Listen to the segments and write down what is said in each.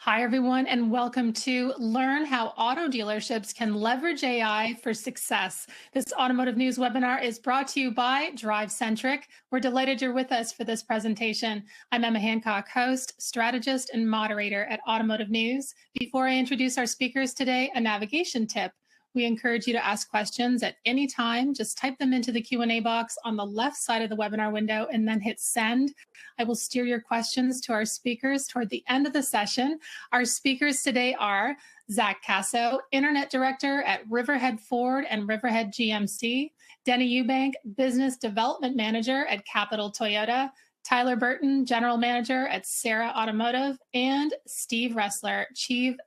Hi, everyone, and welcome to Learn How Auto Dealerships Can Leverage AI for Success. This automotive news webinar is brought to you by DriveCentric. We're delighted you're with us for this presentation. I'm Emma Hancock, host, strategist, and moderator at Automotive News. Before I introduce our speakers today, a navigation tip. We encourage you to ask questions at any time. Just type them into the Q&A box on the left side of the webinar window and then hit send. I will steer your questions to our speakers toward the end of the session. Our speakers today are Zach Casso, Internet Director at Riverhead Ford and Riverhead GMC, Denny Eubank, Business Development Manager at Capital Toyota, Tyler Burton, General Manager at Sarah Automotive, and Steve Ressler, Chief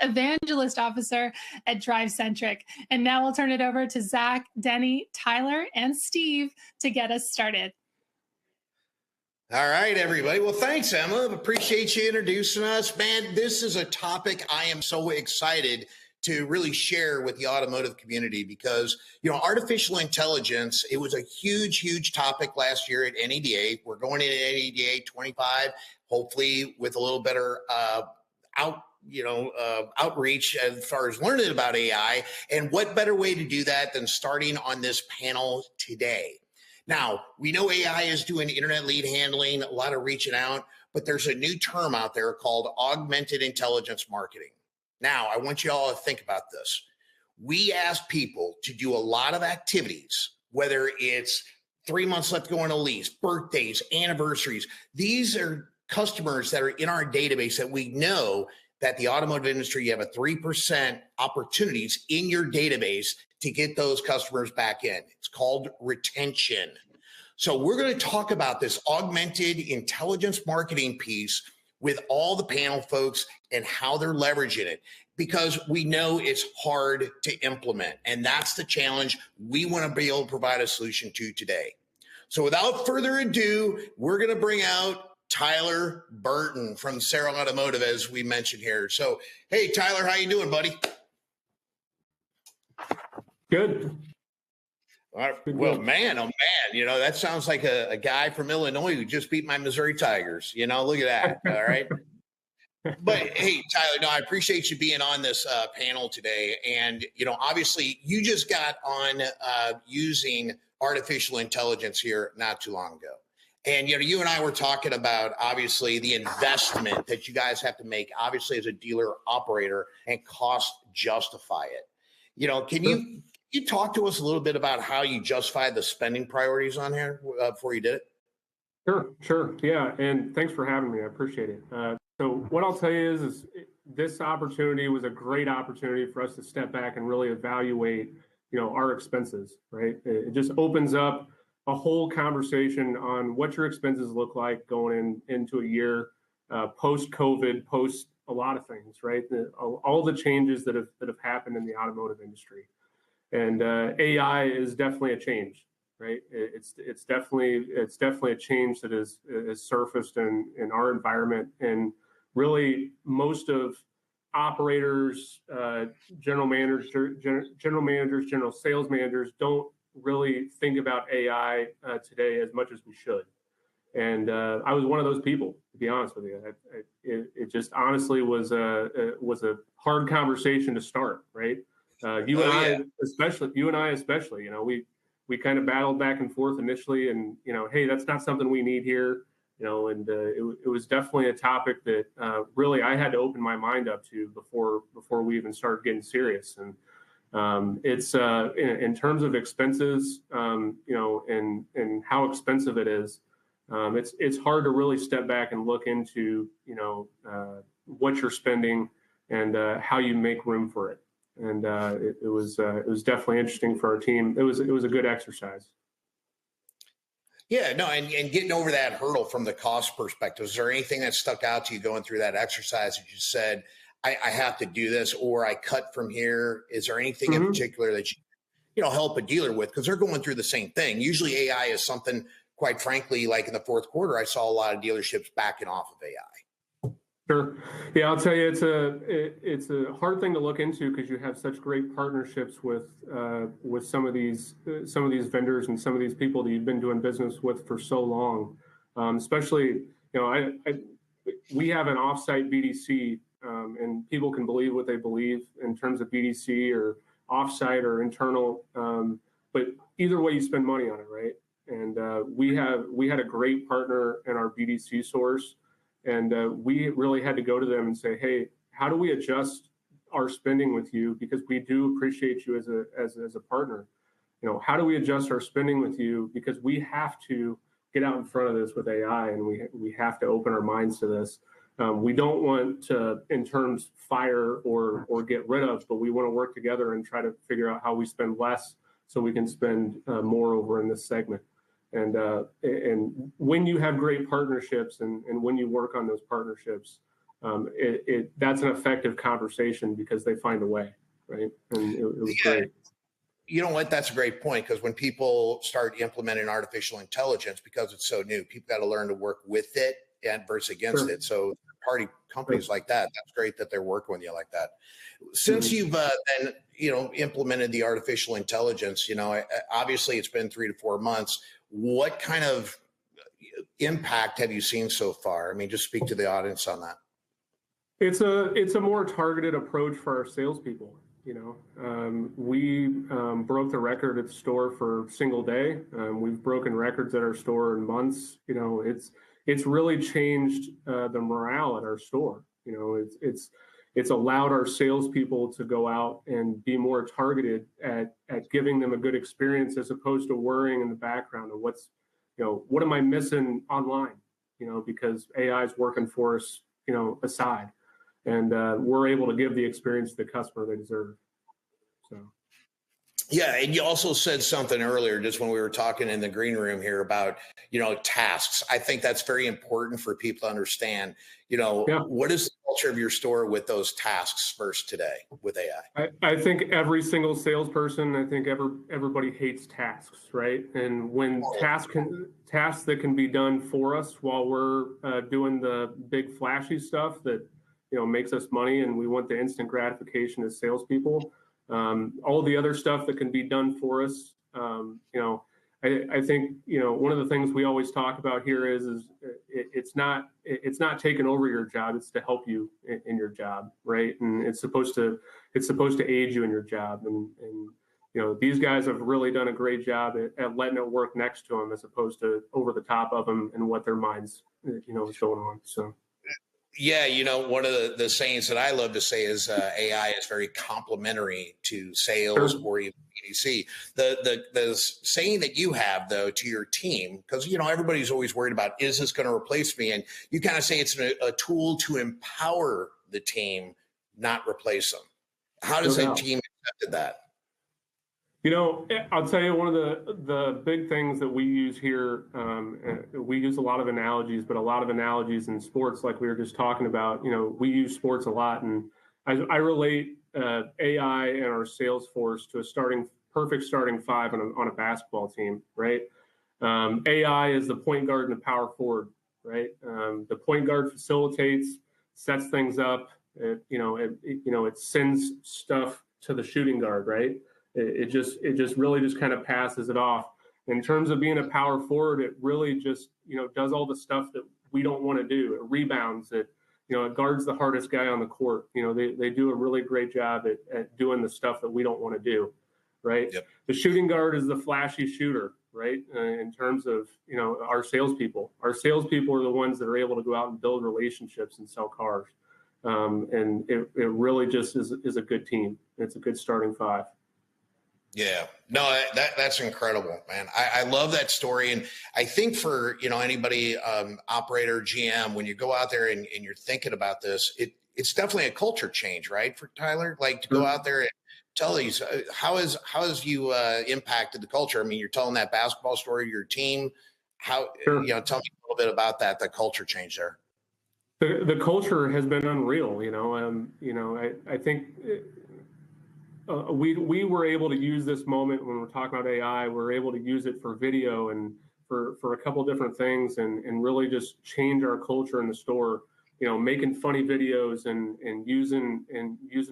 Evangelist Officer at DriveCentric. And now we'll turn it over to Zach, Denny, Tyler, and Steve to get us started. All right, everybody. Well, thanks, Emma. Appreciate you introducing us. Man, this is a topic I am so excited to really share with the automotive community because, artificial intelligence, it was a huge topic last year at NADA. We're going into NADA 25, hopefully with a little better outreach as far as learning about AI. And what better way to do that than starting on this panel today? Now, we know AI is doing internet lead handling, a lot of reaching out, but there's a new term out there called augmented intelligence marketing. Now, I want you all to think about this. We ask people to do a lot of activities, whether it's 3 months left to go on a lease, birthdays, anniversaries. These are customers that are in our database that we know that the automotive industry, you have a 3% opportunities in your database to get those customers back in. It's called retention. So we're going to talk about this augmented intelligence marketing piece with all the panel folks and how they're leveraging it, because we know it's hard to implement. And that's the challenge we want to be able to provide a solution to today. So without further ado, we're going to bring out Tyler Burton from Sarah Automotive, as we mentioned here. So, hey, Tyler, how you doing, buddy? Good. All right. Well, man, oh man, that sounds like a guy from Illinois who just beat my Missouri Tigers. Look at that. All right. But hey, Tyler, no, I appreciate you being on this panel today. And, obviously you just got on using artificial intelligence here not too long ago. And, you and I were talking about, obviously, the investment that you guys have to make, obviously, as a dealer operator and cost justify it. Can you talk to us a little bit about how you justified the spending priorities on here before you did it? Sure. Yeah. And thanks for having me. I appreciate it. So what I'll tell you is this opportunity was a great opportunity for us to step back and really evaluate, our expenses, right? It just opens up a whole conversation on what your expenses look like going into a year, post-COVID, post a lot of things, right? All the changes that have happened in the automotive industry. And AI is definitely a change, right? It's definitely a change that is surfaced in our environment, and really most of operators, general managers, general sales managers don't really think about AI today as much as we should. And I was one of those people, to be honest with you. It just honestly was a hard conversation to start, right? You and I especially, we kind of battled back and forth initially, and hey, that's not something we need here, and it was definitely a topic that really I had to open my mind up to before we even started getting serious. And it's in terms of expenses, and how expensive it is. It's hard to really step back and look into what you're spending and how you make room for it. And it was definitely interesting for our team. It was a good exercise. Yeah, no, and getting over that hurdle from the cost perspective, is there anything that stuck out to you going through that exercise that you said, I have to do this, or I cut from here? Is there anything in particular that you help a dealer with? Because they're going through the same thing. Usually AI is something, quite frankly, like in the fourth quarter, I saw a lot of dealerships backing off of AI. Sure. Yeah, I'll tell you, it's a hard thing to look into because you have such great partnerships with some of these vendors and some of these people that you've been doing business with for so long. Especially, we have an offsite BDC, and people can believe what they believe in terms of BDC or offsite or internal, but either way, you spend money on it, right? And we had a great partner in our BDC source, and we really had to go to them and say, hey, how do we adjust our spending with you, because we do appreciate you as a partner. How do we adjust our spending with you, because we have to get out in front of this with AI, and we have to open our minds to this. We don't want to, in terms, fire or get rid of, but we want to work together and try to figure out how we spend less so we can spend more over in this segment. And when you have great partnerships and when you work on those partnerships, that's an effective conversation because they find a way, right? And it was great. You know what? That's a great point, because when people start implementing artificial intelligence, because it's so new, people got to learn to work with it and versus against it. So party companies like that's great that they're working with you like that. Since you've then, implemented the artificial intelligence, obviously it's been 3 to 4 months. What kind of impact have you seen so far? I mean, just speak to the audience on that. It's a more targeted approach for our salespeople. We broke the record at the store for single day. We've broken records at our store in months. It's really changed the morale at our store. It's allowed our salespeople to go out and be more targeted at giving them a good experience, as opposed to worrying in the background of what am I missing online? Because AI is working for us, aside. And we're able to give the experience to the customer they deserve. So, yeah, and you also said something earlier, just when we were talking in the green room here, about tasks. I think that's very important for people to understand. What is the culture of your store with those tasks first today with AI? I think every single salesperson, everybody hates tasks, right? And when tasks that can be done for us while we're doing the big flashy stuff that makes us money, and we want the instant gratification as salespeople. All the other stuff that can be done for us, I think one of the things we always talk about here is it's not taking over your job; it's to help you in your job, right? And it's supposed to aid you in your job, and these guys have really done a great job at letting it work next to them, as opposed to over the top of them and what their minds is going on. So. Yeah, one of the sayings that I love to say is AI is very complementary to sales or even BDC. The saying that you have, though, to your team, because everybody's always worried about, is this going to replace me? And you kind of say it's a tool to empower the team, not replace them. How does that team accept that? I'll tell you, one of the big things that we use here, we use a lot of analogies, but a lot of analogies in sports, like we were just talking about. We use sports a lot, and I relate AI and our sales force to a perfect starting five on a basketball team, right? AI is the point guard and the power forward, right? The point guard facilitates, sets things up, it sends stuff to the shooting guard, right? It just really just kind of passes it off. In terms of being a power forward, it really just does all the stuff that we don't want to do. It rebounds, it guards the hardest guy on the court. They do a really great job at doing the stuff that we don't want to do, right? Yep. The shooting guard is the flashy shooter, right? In terms of our salespeople are the ones that are able to go out and build relationships and sell cars, and it really just is a good team. It's a good starting five. Yeah, no, that's incredible, man. I love that story. And I think for, anybody, operator, GM, when you go out there and you're thinking about this, it's definitely a culture change, right? For Tyler, like to go out there and tell these, how has you impacted the culture? I mean, you're telling that basketball story to your team. How, tell me a little bit about that, the culture change there. The culture has been unreal, I think we were able to use this moment when we're talking about AI. We're able to use it for video and for a couple different things, and really just change our culture in the store. Making funny videos and using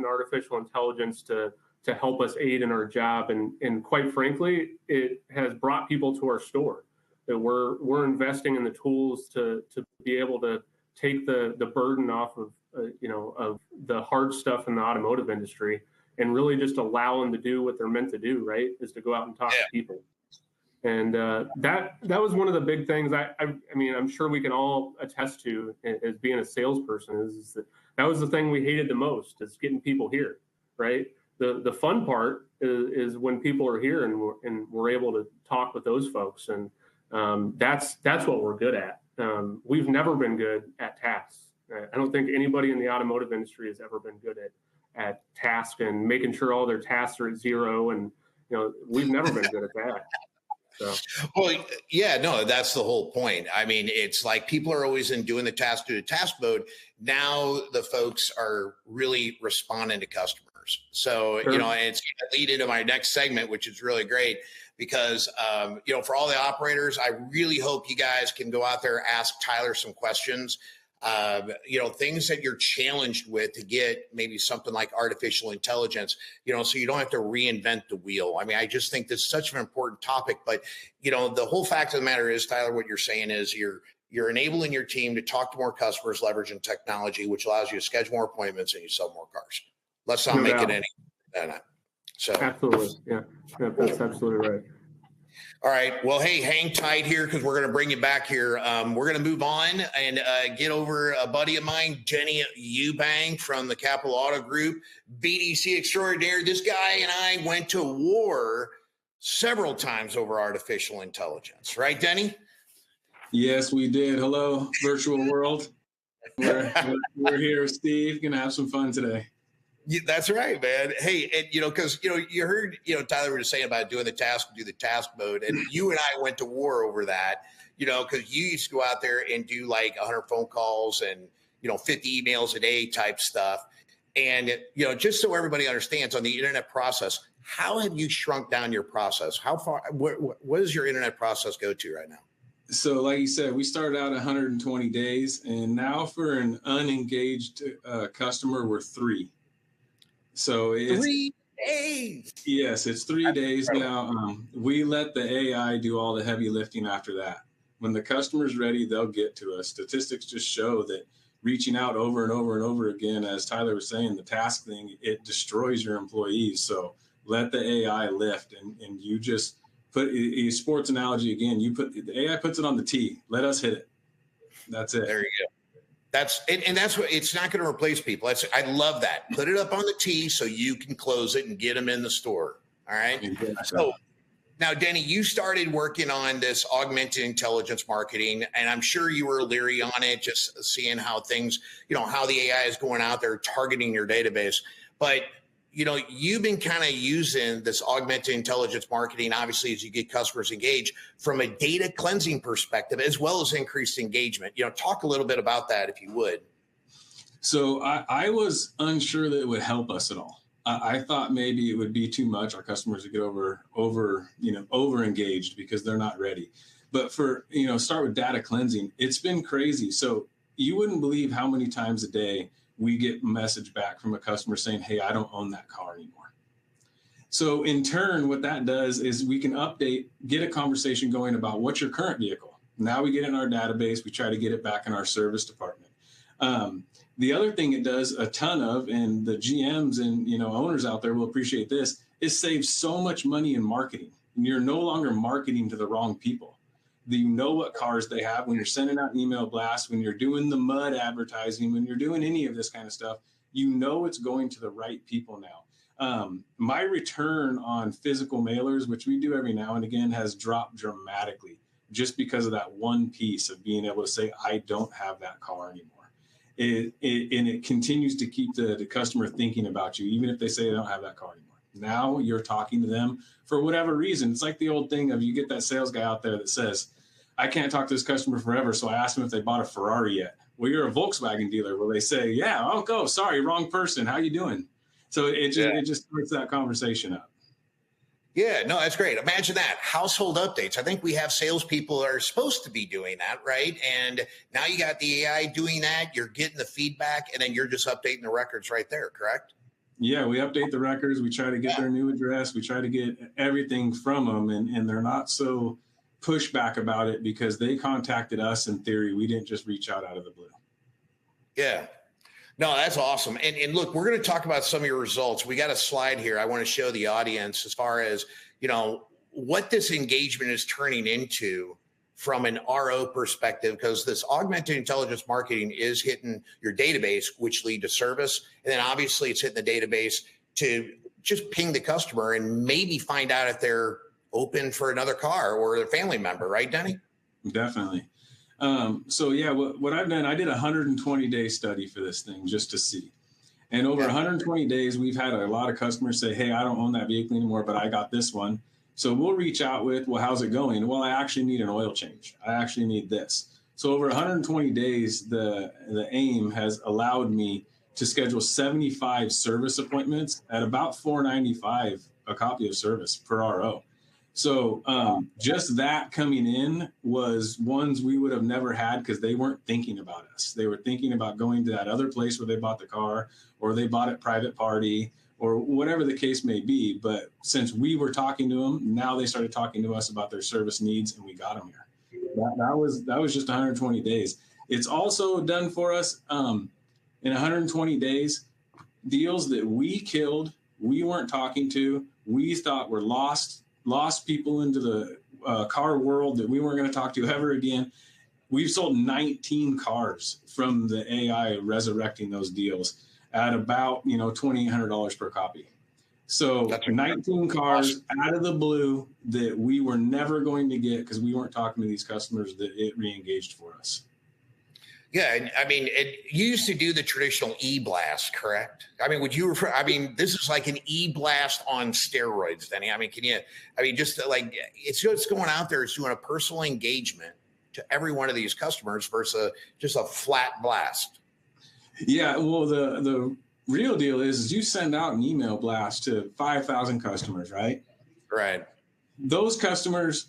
artificial intelligence to help us aid in our job. And quite frankly, it has brought people to our store. That we're investing in the tools to be able to take the burden off of of the hard stuff in the automotive industry and really just allow them to do what they're meant to do, right? Is to go out and talk to people. And that was one of the big things I mean, I'm sure we can all attest to as being a salesperson is that was the thing we hated the most, is getting people here, right? The fun part is when people are here and we're able to talk with those folks. And that's what we're good at. We've never been good at tasks. I don't think anybody in the automotive industry has ever been good at tasks and making sure all their tasks are at zero. And, we've never been good at that. So. Well, yeah, no, that's the whole point. I mean, it's like people are always in doing the task to the task mode. Now the folks are really responding to customers. So, Sure. And it's going to lead into my next segment, which is really great because, for all the operators, I really hope you guys can go out there, ask Tyler some questions. Things that you're challenged with to get maybe something like artificial intelligence, so you don't have to reinvent the wheel. I mean, I just think this is such an important topic, but, the whole fact of the matter is, Tyler, what you're saying is you're enabling your team to talk to more customers, leveraging technology, which allows you to schedule more appointments and you sell more cars. Let's not make it any. So Absolutely. Yeah, that's absolutely right. All right. Well, hey, hang tight here because we're going to bring you back here. We're going to move on and get over a buddy of mine, Denny Eubank from the Capital Auto Group, BDC extraordinaire. This guy and I went to war several times over artificial intelligence. Right, Denny? Yes, we did. Hello, virtual world. We're here with Steve. Going to have some fun today. Yeah, that's right, man. Hey, and because you heard Tyler was saying about doing the task, do the task mode, and you and I went to war over that. Because you used to go out there and do like 100 phone calls and 50 emails a day type stuff. And just so everybody understands, on the internet process, how have you shrunk down your process? How far? What does your internet process go to right now? So, like you said, we started out 120 days, and now for an unengaged customer, we're 3. So it's 3 days. Yes, it's 3 days now. We let the AI do all the heavy lifting after that. When the customer's ready, they'll get to us. Statistics just show that reaching out over and over and over again, as Tyler was saying, the task thing, it destroys your employees. So let the AI lift, and you just put a sports analogy again. The AI puts it on the tee. Let us hit it. That's it. There you go. That's what it's not going to replace people. I love that. Put it up on the tee so you can close it and get them in the store. All right. So now, Denny, you started working on this augmented intelligence marketing, and I'm sure you were leery on it, just seeing how things, how the AI is going out there targeting your database. But you've been kind of using this augmented intelligence marketing, obviously, as you get customers engaged from a data cleansing perspective, as well as increased engagement. Talk a little bit about that, if you would. So I was unsure that it would help us at all. I thought maybe it would be too much. Our customers would get over engaged because they're not ready. But start with data cleansing. It's been crazy. So you wouldn't believe how many times a day we get a message back from a customer saying, hey, I don't own that car anymore. So in turn, what that does is we can get a conversation going about what's your current vehicle. Now we get in our database, we try to get it back in our service department. The other thing it does a ton of, and the GMs and owners out there will appreciate this, it saves so much money in marketing. And you're no longer marketing to the wrong people. You know what cars they have when you're sending out email blasts, when you're doing the mud advertising, when you're doing any of this kind of stuff, it's going to the right people now. My return on physical mailers, which we do every now and again, has dropped dramatically just because of that one piece of being able to say, I don't have that car anymore. And it continues to keep the customer thinking about you, even if they say they don't have that car anymore. Now you're talking to them for whatever reason. It's like the old thing of you get that sales guy out there that says, I can't talk to this customer forever, so I asked them if they bought a Ferrari yet. Well, you're a Volkswagen dealer. Well, they say, yeah, I'll go. Sorry, wrong person. How you doing? So it just starts that conversation up. Yeah, no, that's great. Imagine that. Household updates. I think we have salespeople that are supposed to be doing that, right? And now you got the AI doing that. You're getting the feedback, and then you're just updating the records right there, correct? Yeah, we update the records. We try to get their new address. We try to get everything from them, and they're not so pushback about it because they contacted us in theory. We didn't just reach out of the blue. Yeah. No, that's awesome. And look, we're going to talk about some of your results. We got a slide here I want to show the audience as far as, what this engagement is turning into from an RO perspective, because this augmented intelligence marketing is hitting your database, which lead to service. And then obviously it's hitting the database to just ping the customer and maybe find out if they're open for another car or their family member, right, Denny? Definitely. So yeah, what I've done, I did a 120-day study for this thing just to see. And over 120 days, we've had a lot of customers say, hey, I don't own that vehicle anymore, but I got this one. So we'll reach out with, well, how's it going? Well, I actually need an oil change. I actually need this. So over 120 days, the AIM has allowed me to schedule 75 service appointments at about $4.95 a copy of service per RO. So just that coming in was ones we would have never had because they weren't thinking about us. They were thinking about going to that other place where they bought the car, or they bought it private party, or whatever the case may be. But since we were talking to them, now they started talking to us about their service needs, and we got them here. That was just 120 days. It's also done for us in 120 days, deals that we killed, we weren't talking to, we thought were lost people into the car world that we weren't going to talk to ever again. We've sold 19 cars from the AI resurrecting those deals at about, $2,800 per copy. So 19 cars out of the blue that we were never going to get because we weren't talking to these customers that it re-engaged for us. Yeah, I mean, you used to do the traditional e-blast, correct? I mean, would you refer? I mean, this is like an e-blast on steroids, Denny. I mean, just like it's going out there, it's doing a personal engagement to every one of these customers versus just a flat blast. Yeah, well, the real deal is you send out an email blast to 5,000 customers, right? Right. Those customers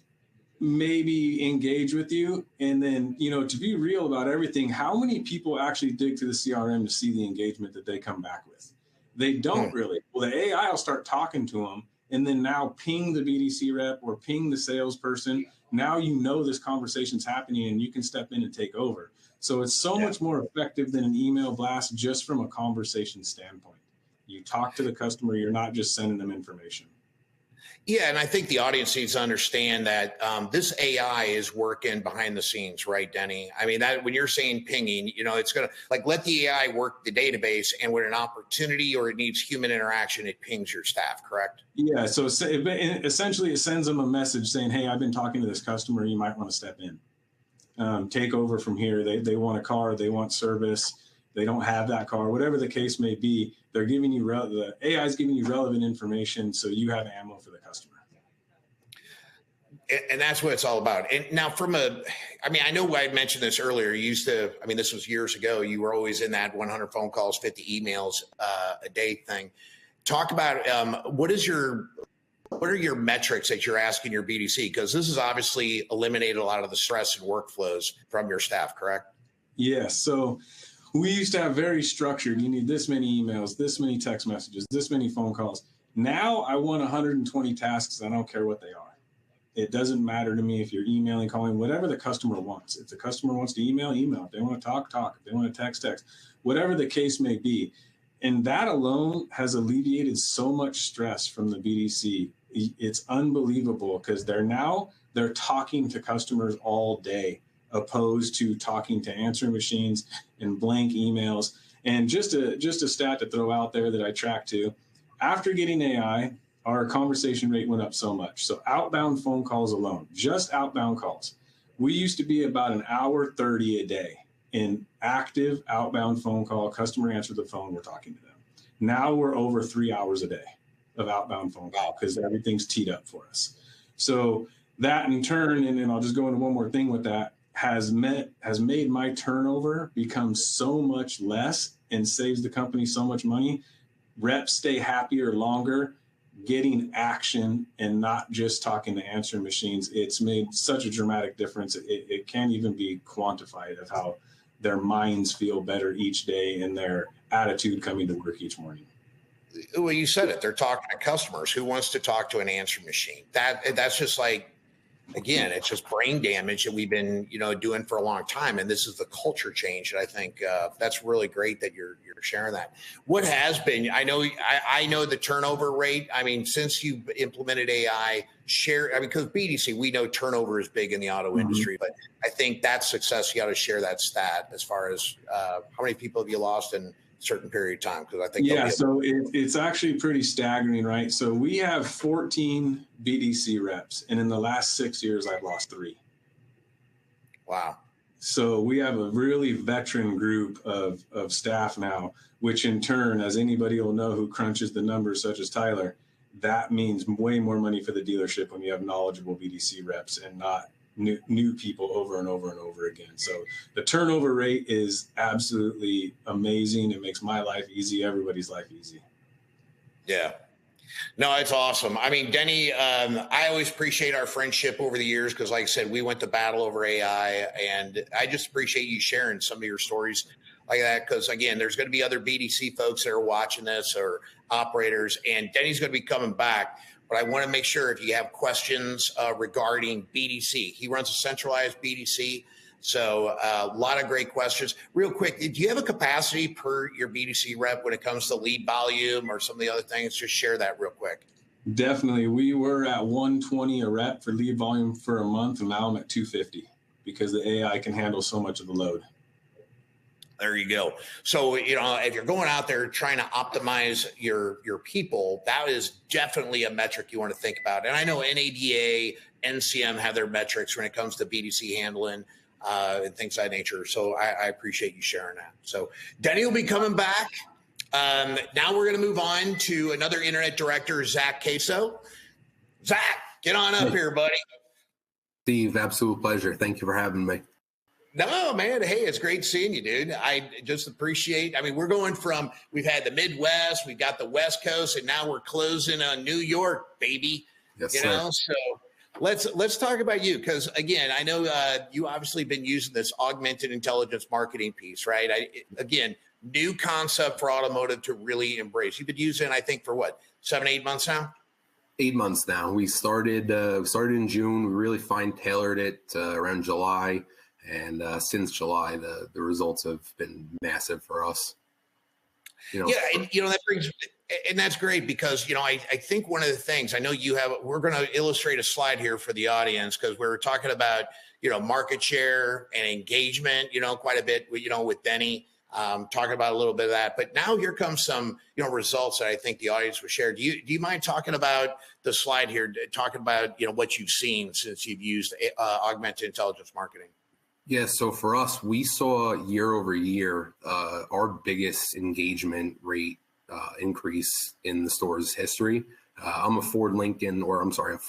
maybe engage with you. And then, to be real about everything, how many people actually dig to the CRM to see the engagement that they come back with? They don't really. Well, the AI will start talking to them and then now ping the BDC rep or ping the salesperson. Now this conversation's happening and you can step in and take over. So it's so much more effective than an email blast just from a conversation standpoint. You talk to the customer, you're not just sending them information. Yeah, and I think the audience needs to understand that this AI is working behind the scenes, right, Denny? I mean, that when you're saying pinging, it's going to let the AI work the database, and when an opportunity or it needs human interaction, it pings your staff, correct? Yeah, so essentially it sends them a message saying, hey, I've been talking to this customer, you might want to step in. Take over from here. They want a car, they want service, they don't have that car, whatever the case may be. They're giving you the AI is giving you relevant information, so you have ammo for the customer. And that's what it's all about. And now I know I mentioned this earlier. This was years ago. You were always in that 100 phone calls, 50 emails a day thing. Talk about what are your metrics that you're asking your BDC? Because this has obviously eliminated a lot of the stress and workflows from your staff, correct? Yes. So we used to have very structured, you need this many emails, this many text messages, this many phone calls. Now I want 120 tasks. I don't care what they are. It doesn't matter to me if you're emailing, calling, whatever the customer wants. If the customer wants to email. If they want to talk. If they want to text, whatever the case may be. And that alone has alleviated so much stress from the BDC. It's unbelievable because they're talking to customers all day, opposed to talking to answering machines and blank emails. And just a stat to throw out there that I track to, after getting AI, our conversation rate went up so much. So outbound phone calls alone, just outbound calls. We used to be about an hour 30 a day in active outbound phone call, customer answered the phone, we're talking to them. Now we're over 3 hours a day of outbound phone call because everything's teed up for us. So that in turn, and then I'll just go into one more thing with that, has made my turnover become so much less and saves the company so much money. Reps stay happier longer, getting action and not just talking to answering machines. It's made such a dramatic difference. It can't even be quantified of how their minds feel better each day and their attitude coming to work each morning. Well, you said it. They're talking to customers. Who wants to talk to an answer machine? That's just like again, it's just brain damage that we've been, doing for a long time. And this is the culture change. And I think that's really great that you're sharing that. What has been, I know the turnover rate. I mean, since you've implemented AI, because BDC, we know turnover is big in the auto industry, but I think that success, you got to share that stat as far as how many people have you lost in a certain period of time? Because I think so it's actually pretty staggering, right? So we have 14 BDC reps, and in the last 6 years, I've lost 3. Wow. So we have a really veteran group of staff now, which in turn, as anybody will know who crunches the numbers, such as Tyler, that means way more money for the dealership when you have knowledgeable BDC reps and not new people over and over and over again. So the turnover rate is absolutely amazing. It makes my life easy, everybody's life easy. Yeah. No, it's awesome. I mean, Denny, I always appreciate our friendship over the years because, like I said, we went to battle over AI, and I just appreciate you sharing some of your stories like that because, again, there's going to be other BDC folks that are watching this or operators, and Denny's going to be coming back. But I want to make sure if you have questions regarding BDC, he runs a centralized BDC. So a lot of great questions. Real quick, do you have a capacity per your BDC rep when it comes to lead volume or some of the other things? Just share that real quick. Definitely. We were at 120 a rep for lead volume for a month, and now I'm at 250 because the AI can handle so much of the load. There you go. So, if you're going out there trying to optimize your people, that is definitely a metric you want to think about. And I know NADA, NCM have their metrics when it comes to BDC handling and things of that nature. So I appreciate you sharing that. So Denny will be coming back. Now we're going to move on to another internet director, Zach Queso. Zach, get on up here, buddy. Steve, absolute pleasure. Thank you for having me. No, man. Hey, it's great seeing you, dude. I just appreciate, we're going from, we've had the Midwest, we've got the West Coast, and now we're closing on New York, baby. Yes, sir. So let's talk about you. Cause again, I know you obviously been using this augmented intelligence marketing piece, right? Again, new concept for automotive to really embrace. You've been using, I think for what, 7-8 months now? 8 months now. We started in June. We really fine-tailored it around July. And since July, the results have been massive for us. That brings, and that's great because, I think one of the things I know we're going to illustrate a slide here for the audience because we're talking about, market share and engagement, quite a bit, with Denny, talking about a little bit of that. But now here comes some, results that I think the audience will share. Do you mind talking about the slide here, talking about, what you've seen since you've used augmented intelligence marketing? Yeah, so for us, we saw year over year our biggest engagement rate increase in the store's history. I'm a Ford Lincoln,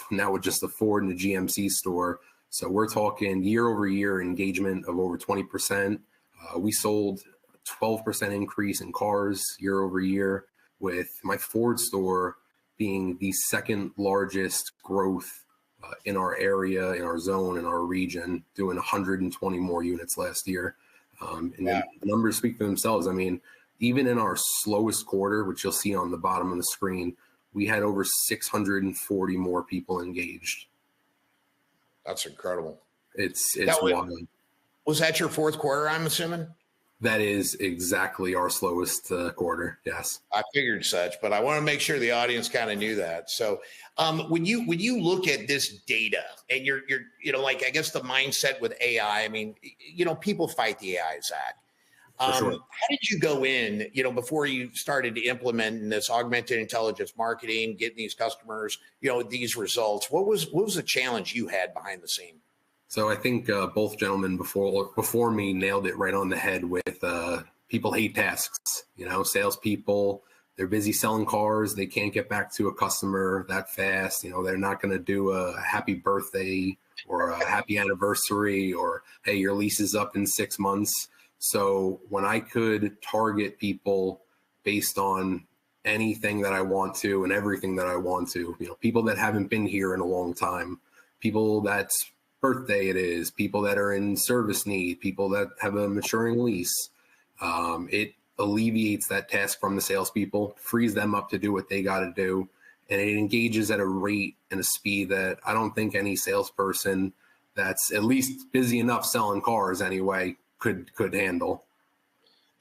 now with just the Ford and the GMC store. So we're talking year over year engagement of over 20%. We sold 12% increase in cars year over year, with my Ford store being the second largest growth in our area, in our zone, in our region, doing 120 more units last year. The numbers speak for themselves. Even in our slowest quarter, which you'll see on the bottom of the screen, we had over 640 more people engaged. That's incredible. It's wild. Was that your fourth quarter, I'm assuming? That is exactly our slowest quarter. Yes. I figured such, but I want to make sure the audience kind of knew that. So when you look at this data and you're I guess the mindset with AI, people fight the AI, Zach. Sure. How did you go in, before you started to implement this augmented intelligence marketing, getting these customers, these results? What was the challenge you had behind the scene? So I think both gentlemen before me nailed it right on the head with people hate tasks. Salespeople, they're busy selling cars. They can't get back to a customer that fast. They're not going to do a happy birthday or a happy anniversary or, hey, your lease is up in 6 months. So when I could target people based on anything that I want to and everything that I want to, people that haven't been here in a long time, people that's birthday it is, people that are in service need, people that have a maturing lease. It alleviates that task from the salespeople, frees them up to do what they got to do. and it engages at a rate and a speed that I don't think any salesperson that's at least busy enough selling cars anyway could handle.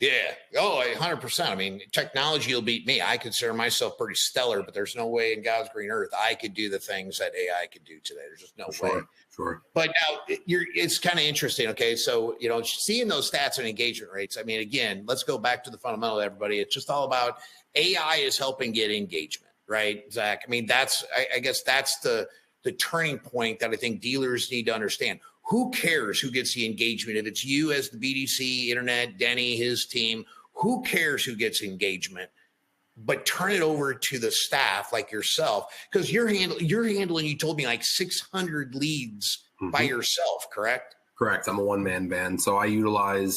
Yeah. Oh, 100%. I mean, technology will beat me. I consider myself pretty stellar, but there's no way in God's green earth I could do the things that AI could do today. There's just no way. Sure. But now it's kind of interesting. Okay. So, seeing those stats and engagement rates, I mean, again, let's go back to the fundamental, everybody. It's just all about AI is helping get engagement, right, Zach? I mean, I guess that's the turning point that I think dealers need to understand. Who cares who gets the engagement? If it's you as the BDC, internet, Denny, his team, who cares who gets engagement? But turn it over to the staff like yourself, because you're handling, you told me, like 600 leads by yourself, correct? Correct. I'm a one-man band. So I utilize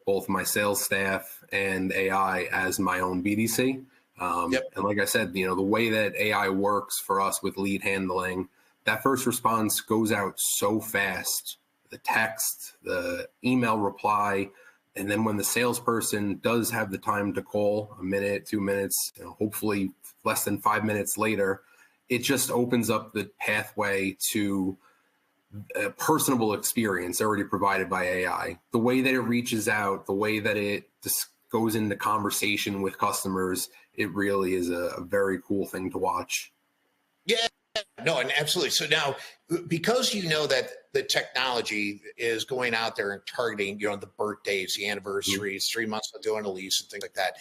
both my sales staff and AI as my own BDC. And like I said, the way that AI works for us with lead handling, that first response goes out so fast, the text, the email reply, and then when the salesperson does have the time to call, a minute, 2 minutes, hopefully less than 5 minutes later, it just opens up the pathway to a personable experience already provided by AI. The way that it reaches out, the way that it just goes into conversation with customers, it really is a very cool thing to watch. Yeah. No, and absolutely. So now, because that the technology is going out there and targeting, the birthdays, the anniversaries, 3 months of doing a lease and things like that.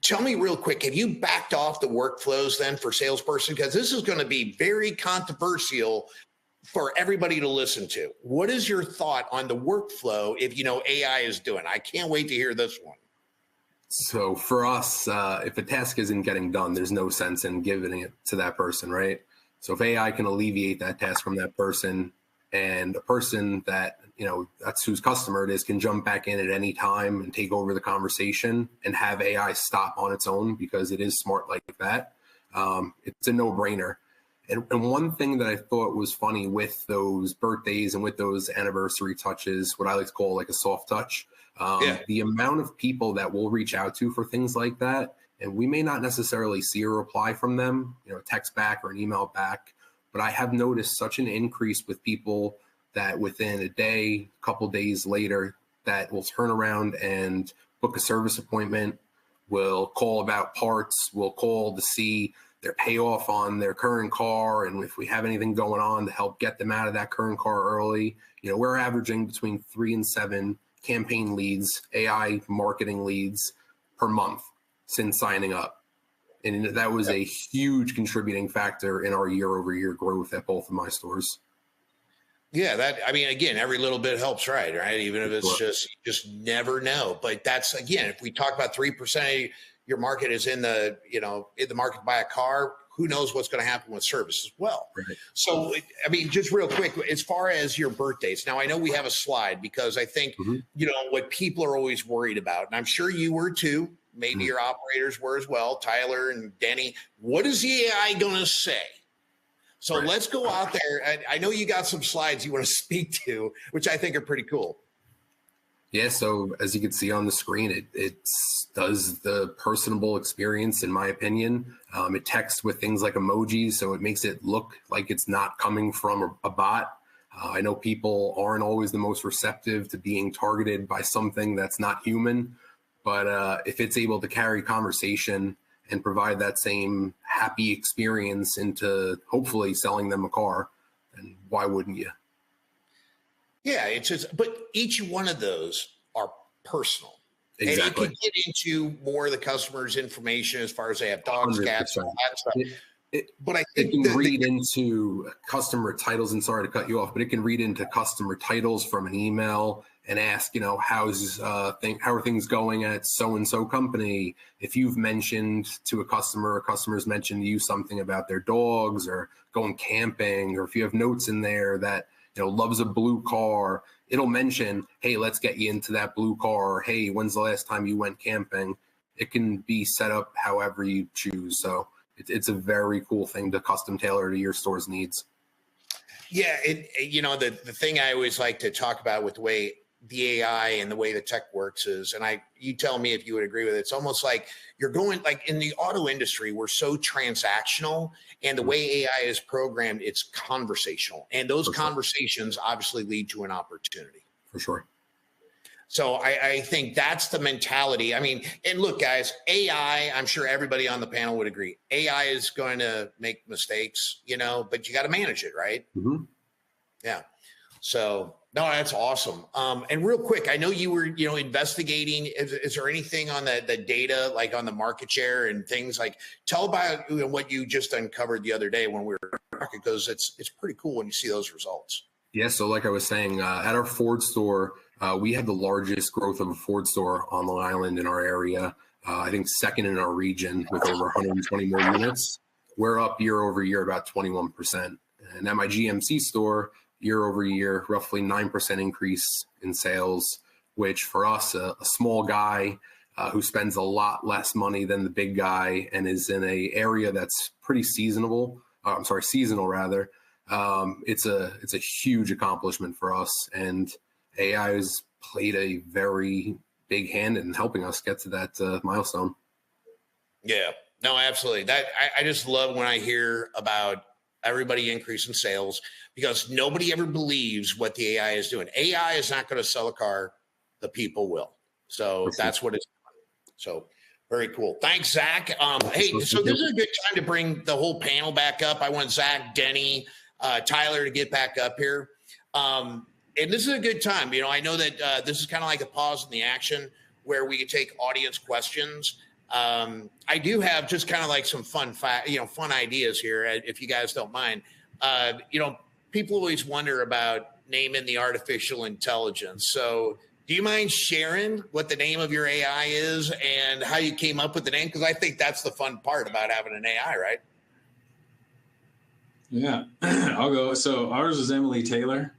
Tell me real quick, have you backed off the workflows then for salesperson? Because this is going to be very controversial for everybody to listen to. What is your thought on the workflow if AI is doing? I can't wait to hear this one. So for us, if a task isn't getting done, there's no sense in giving it to that person, right? So if AI can alleviate that task from that person, and a person that, that's whose customer it is, can jump back in at any time and take over the conversation and have AI stop on its own because it is smart like that, it's a no-brainer. And one thing that I thought was funny with those birthdays and with those anniversary touches, what I like to call like a soft touch, the amount of people that we'll reach out to for things like that, and we may not necessarily see a reply from them, a text back or an email back, but I have noticed such an increase with people that within a day, a couple days later, that will turn around and book a service appointment, will call about parts, will call to see their payoff on their current car, and if we have anything going on to help get them out of that current car early. We're averaging between 3 and 7 campaign leads, AI marketing leads per month since signing up. And that was a huge contributing factor in our year-over-year growth at both of my stores. Yeah, again, every little bit helps, right? Even if it's you just never know. But that's, again, if we talk about 3% of your market is in the market to buy a car, who knows what's going to happen with service as well. Right. So, just real quick, as far as your birthdays, now I know we have a slide because I think, what people are always worried about, and I'm sure you were too, maybe your operators were as well, Tyler and Denny, what is the AI going to say? So let's go out there. I know you got some slides you want to speak to, which I think are pretty cool. Yeah, so as you can see on the screen, it does the personable experience, in my opinion. It texts with things like emojis, so it makes it look like it's not coming from a bot. I know people aren't always the most receptive to being targeted by something that's not human, but if it's able to carry conversation and provide that same happy experience into hopefully selling them a car, then why wouldn't you? Yeah, it's just, but each one of those are personal. Exactly. And it can get into more of the customer's information as far as they have dogs, 100%. Cats, all that stuff. But I think it can read into customer titles, and sorry to cut you off, but it can read into customer titles from an email and ask, how are things going at so-and-so company? If you've mentioned to a customer's mentioned to you something about their dogs or going camping, or if you have notes in there that, loves a blue car, it'll mention, hey, let's get you into that blue car. Or, hey, when's the last time you went camping? It can be set up however you choose. So it's a very cool thing to custom tailor to your store's needs. Yeah. The thing I always like to talk about with the way the AI and the way the tech works is, and you tell me if you would agree with it, it's almost like you're going, like in the auto industry, we're so transactional, and the way AI is programmed, it's conversational. And those conversations obviously lead to an opportunity. For sure. So I think that's the mentality. I mean, and look, guys, AI, I'm sure everybody on the panel would agree. AI is going to make mistakes, but you got to manage it, right? Mm-hmm. Yeah. So, no, that's awesome. And real quick, I know you were, investigating. Is there anything on the data, like on the market share and things like? Tell about what you just uncovered the other day when we were talking, because it's pretty cool when you see those results. Yeah. So, like I was saying, at our Ford store, we have the largest growth of a Ford store on Long Island in our area. I think second in our region with over 120 more units. We're up year over year about 21%. And at my GMC store, year over year, roughly 9% increase in sales, which for us, a small guy who spends a lot less money than the big guy and is in a area that's pretty seasonal rather. It's a huge accomplishment for us, and AI has played a very big hand in helping us get to that milestone. Yeah, no, absolutely. I just love when I hear about everybody increasing sales, because nobody ever believes what the AI is doing. AI is not going to sell a car. The people will. So that's what it's doing. So very cool. Thanks, Zach. Hey, so this is a good time to bring the whole panel back up. I want Zach, Denny, Tyler to get back up here. And this is a good time. I know that this is kind of like a pause in the action where we can take audience questions. I do have just kind of like some fun ideas here, if you guys don't mind. People always wonder about naming the artificial intelligence. So do you mind sharing what the name of your AI is and how you came up with the name? Because I think that's the fun part about having an AI, right? Yeah, I'll go. So ours is Emily Taylor.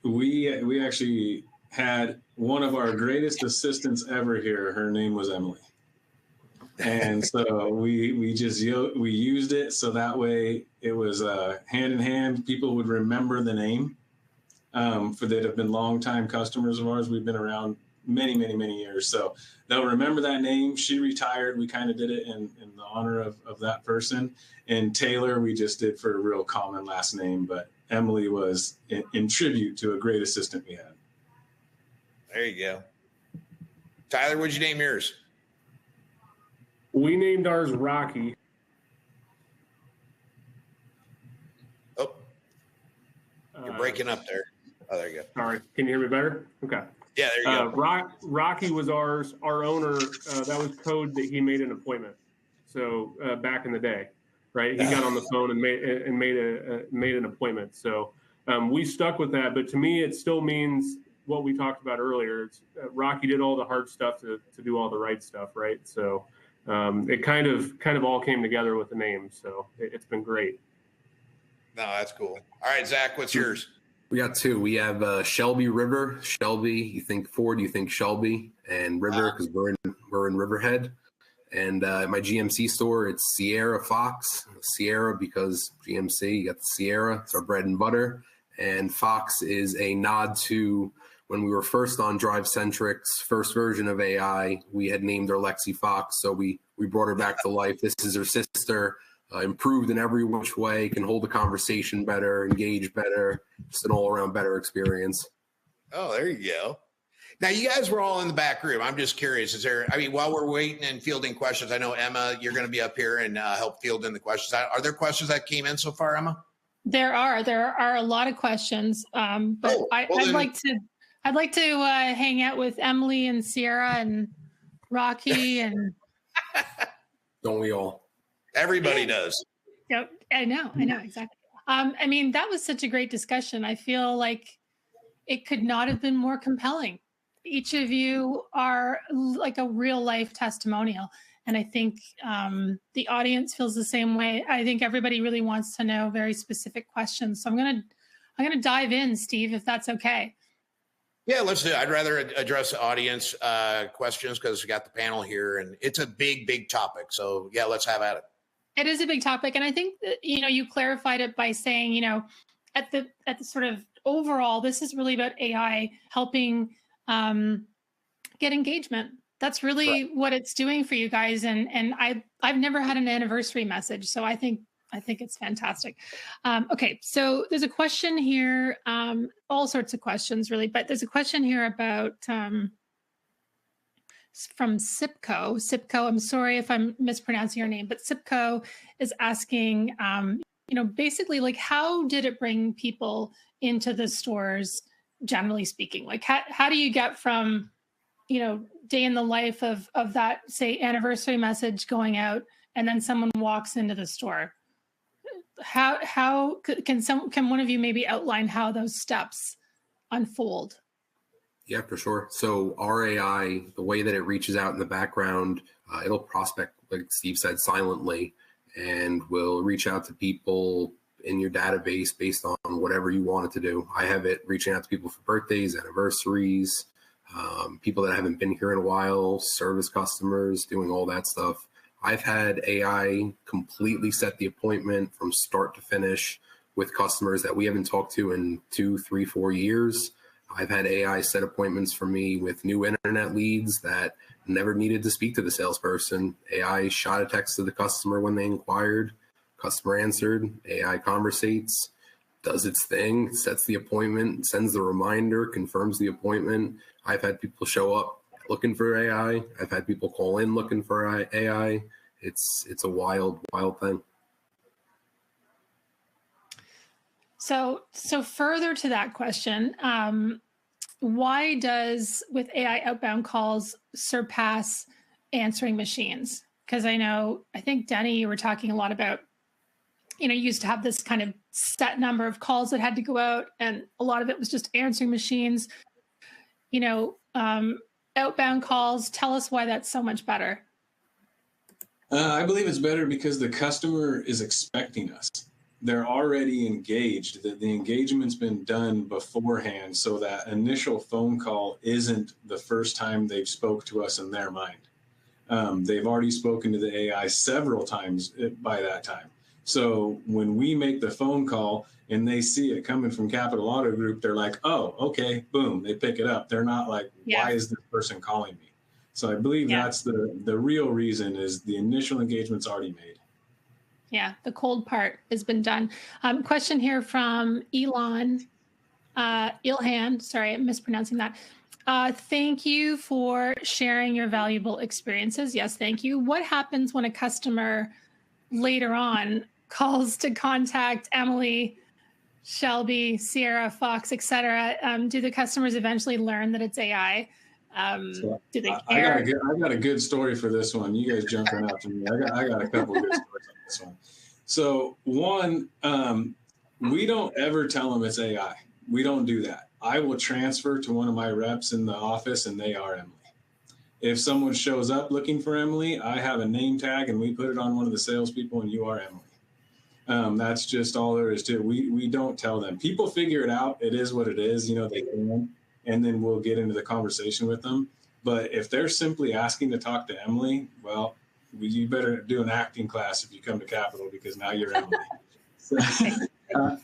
We actually had one of our greatest assistants ever here. Her name was Emily. And so we used it so that way it was hand in hand. People would remember the name for that have been longtime customers of ours. We've been around many, many, many years. So they'll remember that name. She retired. We kind of did it in the honor of that person. And Taylor, we just did for a real common last name. But Emily was in tribute to a great assistant we had. There you go. Tyler, what'd you name yours? We named ours Rocky. Oh, you're breaking up there. Oh, there you go. Sorry. Can you hear me better? Okay. Yeah, there you go. Rocky was ours. Our owner, that was code that he made an appointment. So back in the day, right? He got on the phone and made an appointment. So we stuck with that. But to me, it still means what we talked about earlier. It's Rocky did all the hard stuff to do all the right stuff, right? So it kind of all came together with the name. So it's been great. No, that's cool. All right, Zach, what's yours? We got two. We have Shelby River. Shelby, you think Ford, you think Shelby, and River because we're in Riverhead. And at my GMC store, it's Sierra Fox. Sierra because GMC, you got the Sierra. It's our bread and butter. And Fox is a nod to when we were first on DriveCentric's first version of AI. We had named her Lexi Fox, so we brought her back to life. This is her sister. Improved in every which way, can hold a conversation better, engage better, just an all-around better experience. Oh, there you go. Now, you guys were all in the back room. I'm just curious, while we're waiting and fielding questions, I know, Emma, you're going to be up here and help field in the questions. Are there questions that came in so far, Emma? There are a lot of questions, but I'd like to hang out with Emily and Sierra and Rocky and. Don't we all? Everybody does. Yeah, I know exactly. I mean, that was such a great discussion. I feel like it could not have been more compelling. Each of you are like a real life testimonial. And I think the audience feels the same way. I think everybody really wants to know very specific questions. So I'm gonna dive in, Steve, if that's okay. Yeah, let's do it. I'd rather address the audience questions because we got the panel here, and it's a big, big topic. So yeah, let's have at it. It is a big topic, and I think that, you clarified it by saying, at the sort of overall, this is really about AI helping get engagement. That's really what it's doing for you guys. And I've never had an anniversary message, so I think it's fantastic. Okay, so there's a question here, all sorts of questions really, but there's a question here about from Sipco. Sipco, I'm sorry if I'm mispronouncing your name, but Sipco is asking, basically like, how did it bring people into the stores, generally speaking? Like, how do you get from, day in the life of that, say, anniversary message going out, and then someone walks into the store? How can one of you maybe outline how those steps unfold? Yeah, for sure. So our AI, the way that it reaches out in the background, it'll prospect, like Steve said, silently, and will reach out to people in your database based on whatever you want it to do. I have it reaching out to people for birthdays, anniversaries, people that haven't been here in a while, service customers, doing all that stuff. I've had AI completely set the appointment from start to finish with customers that we haven't talked to in 2, 3, 4 years. I've had AI set appointments for me with new internet leads that never needed to speak to the salesperson. AI shot a text to the customer when they inquired. Customer answered. AI conversates, does its thing, sets the appointment, sends the reminder, confirms the appointment. I've had people show up looking for AI. I've had people call in looking for AI. It's a wild, wild thing. So further to that question, why does with AI outbound calls surpass answering machines? Because I think Denny, you were talking a lot about, you used to have this kind of set number of calls that had to go out, and a lot of it was just answering machines. Outbound calls, tell us why that's so much better. I believe it's better because the customer is expecting us. They're already engaged. The engagement's been done beforehand, so that initial phone call isn't the first time they've spoke to us in their mind. They've already spoken to the AI several times by that time. So when we make the phone call and they see it coming from Capital Auto Group, they're like, oh, okay, boom, they pick it up. They're not like, why is this person calling me? So I believe that's the real reason, is the initial engagement's already made. Yeah, the cold part has been done. Question here from Ilhan. Sorry, I'm mispronouncing that. Thank you for sharing your valuable experiences. Yes, thank you. What happens when a customer later on calls to contact Emily, Shelby, Sierra, Fox, etc.? Do the customers eventually learn that it's AI? Do they care? I got a good story for this one. You guys jumping out to me. I got a couple of good stories on this one. So one, we don't ever tell them it's AI. We don't do that. I will transfer to one of my reps in the office, and they are Emily. If someone shows up looking for Emily, I have a name tag, and we put it on one of the salespeople, and you are Emily. That's just all there is to it. We don't tell them. People figure it out. It is what it is. They can, and then we'll get into the conversation with them. But if they're simply asking to talk to Emily, well, you better do an acting class if you come to Capital, because now you're Emily.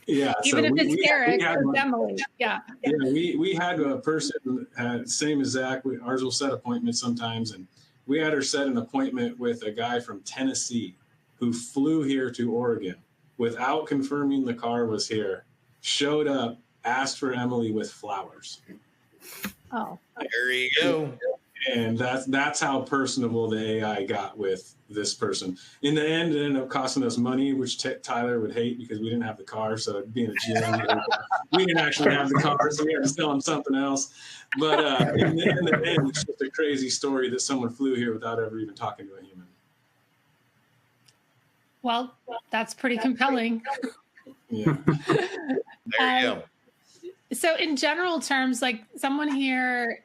Even if it's Eric or Emily. Yeah. We had a person, same as Zach. Ours will set appointments sometimes, and we had her set an appointment with a guy from Tennessee who flew here to Oregon without confirming the car was here, showed up, asked for Emily with flowers. Oh, there you go. And that's how personable the AI got with this person. In the end, it ended up costing us money, which Tyler would hate, because we didn't have the car. So being a GM, we didn't actually have the car, so we had to sell him something else. But in the end, it's just a crazy story that someone flew here without ever even talking to a human. Well, that's pretty compelling. Yeah. There you go. So in general terms, like someone here,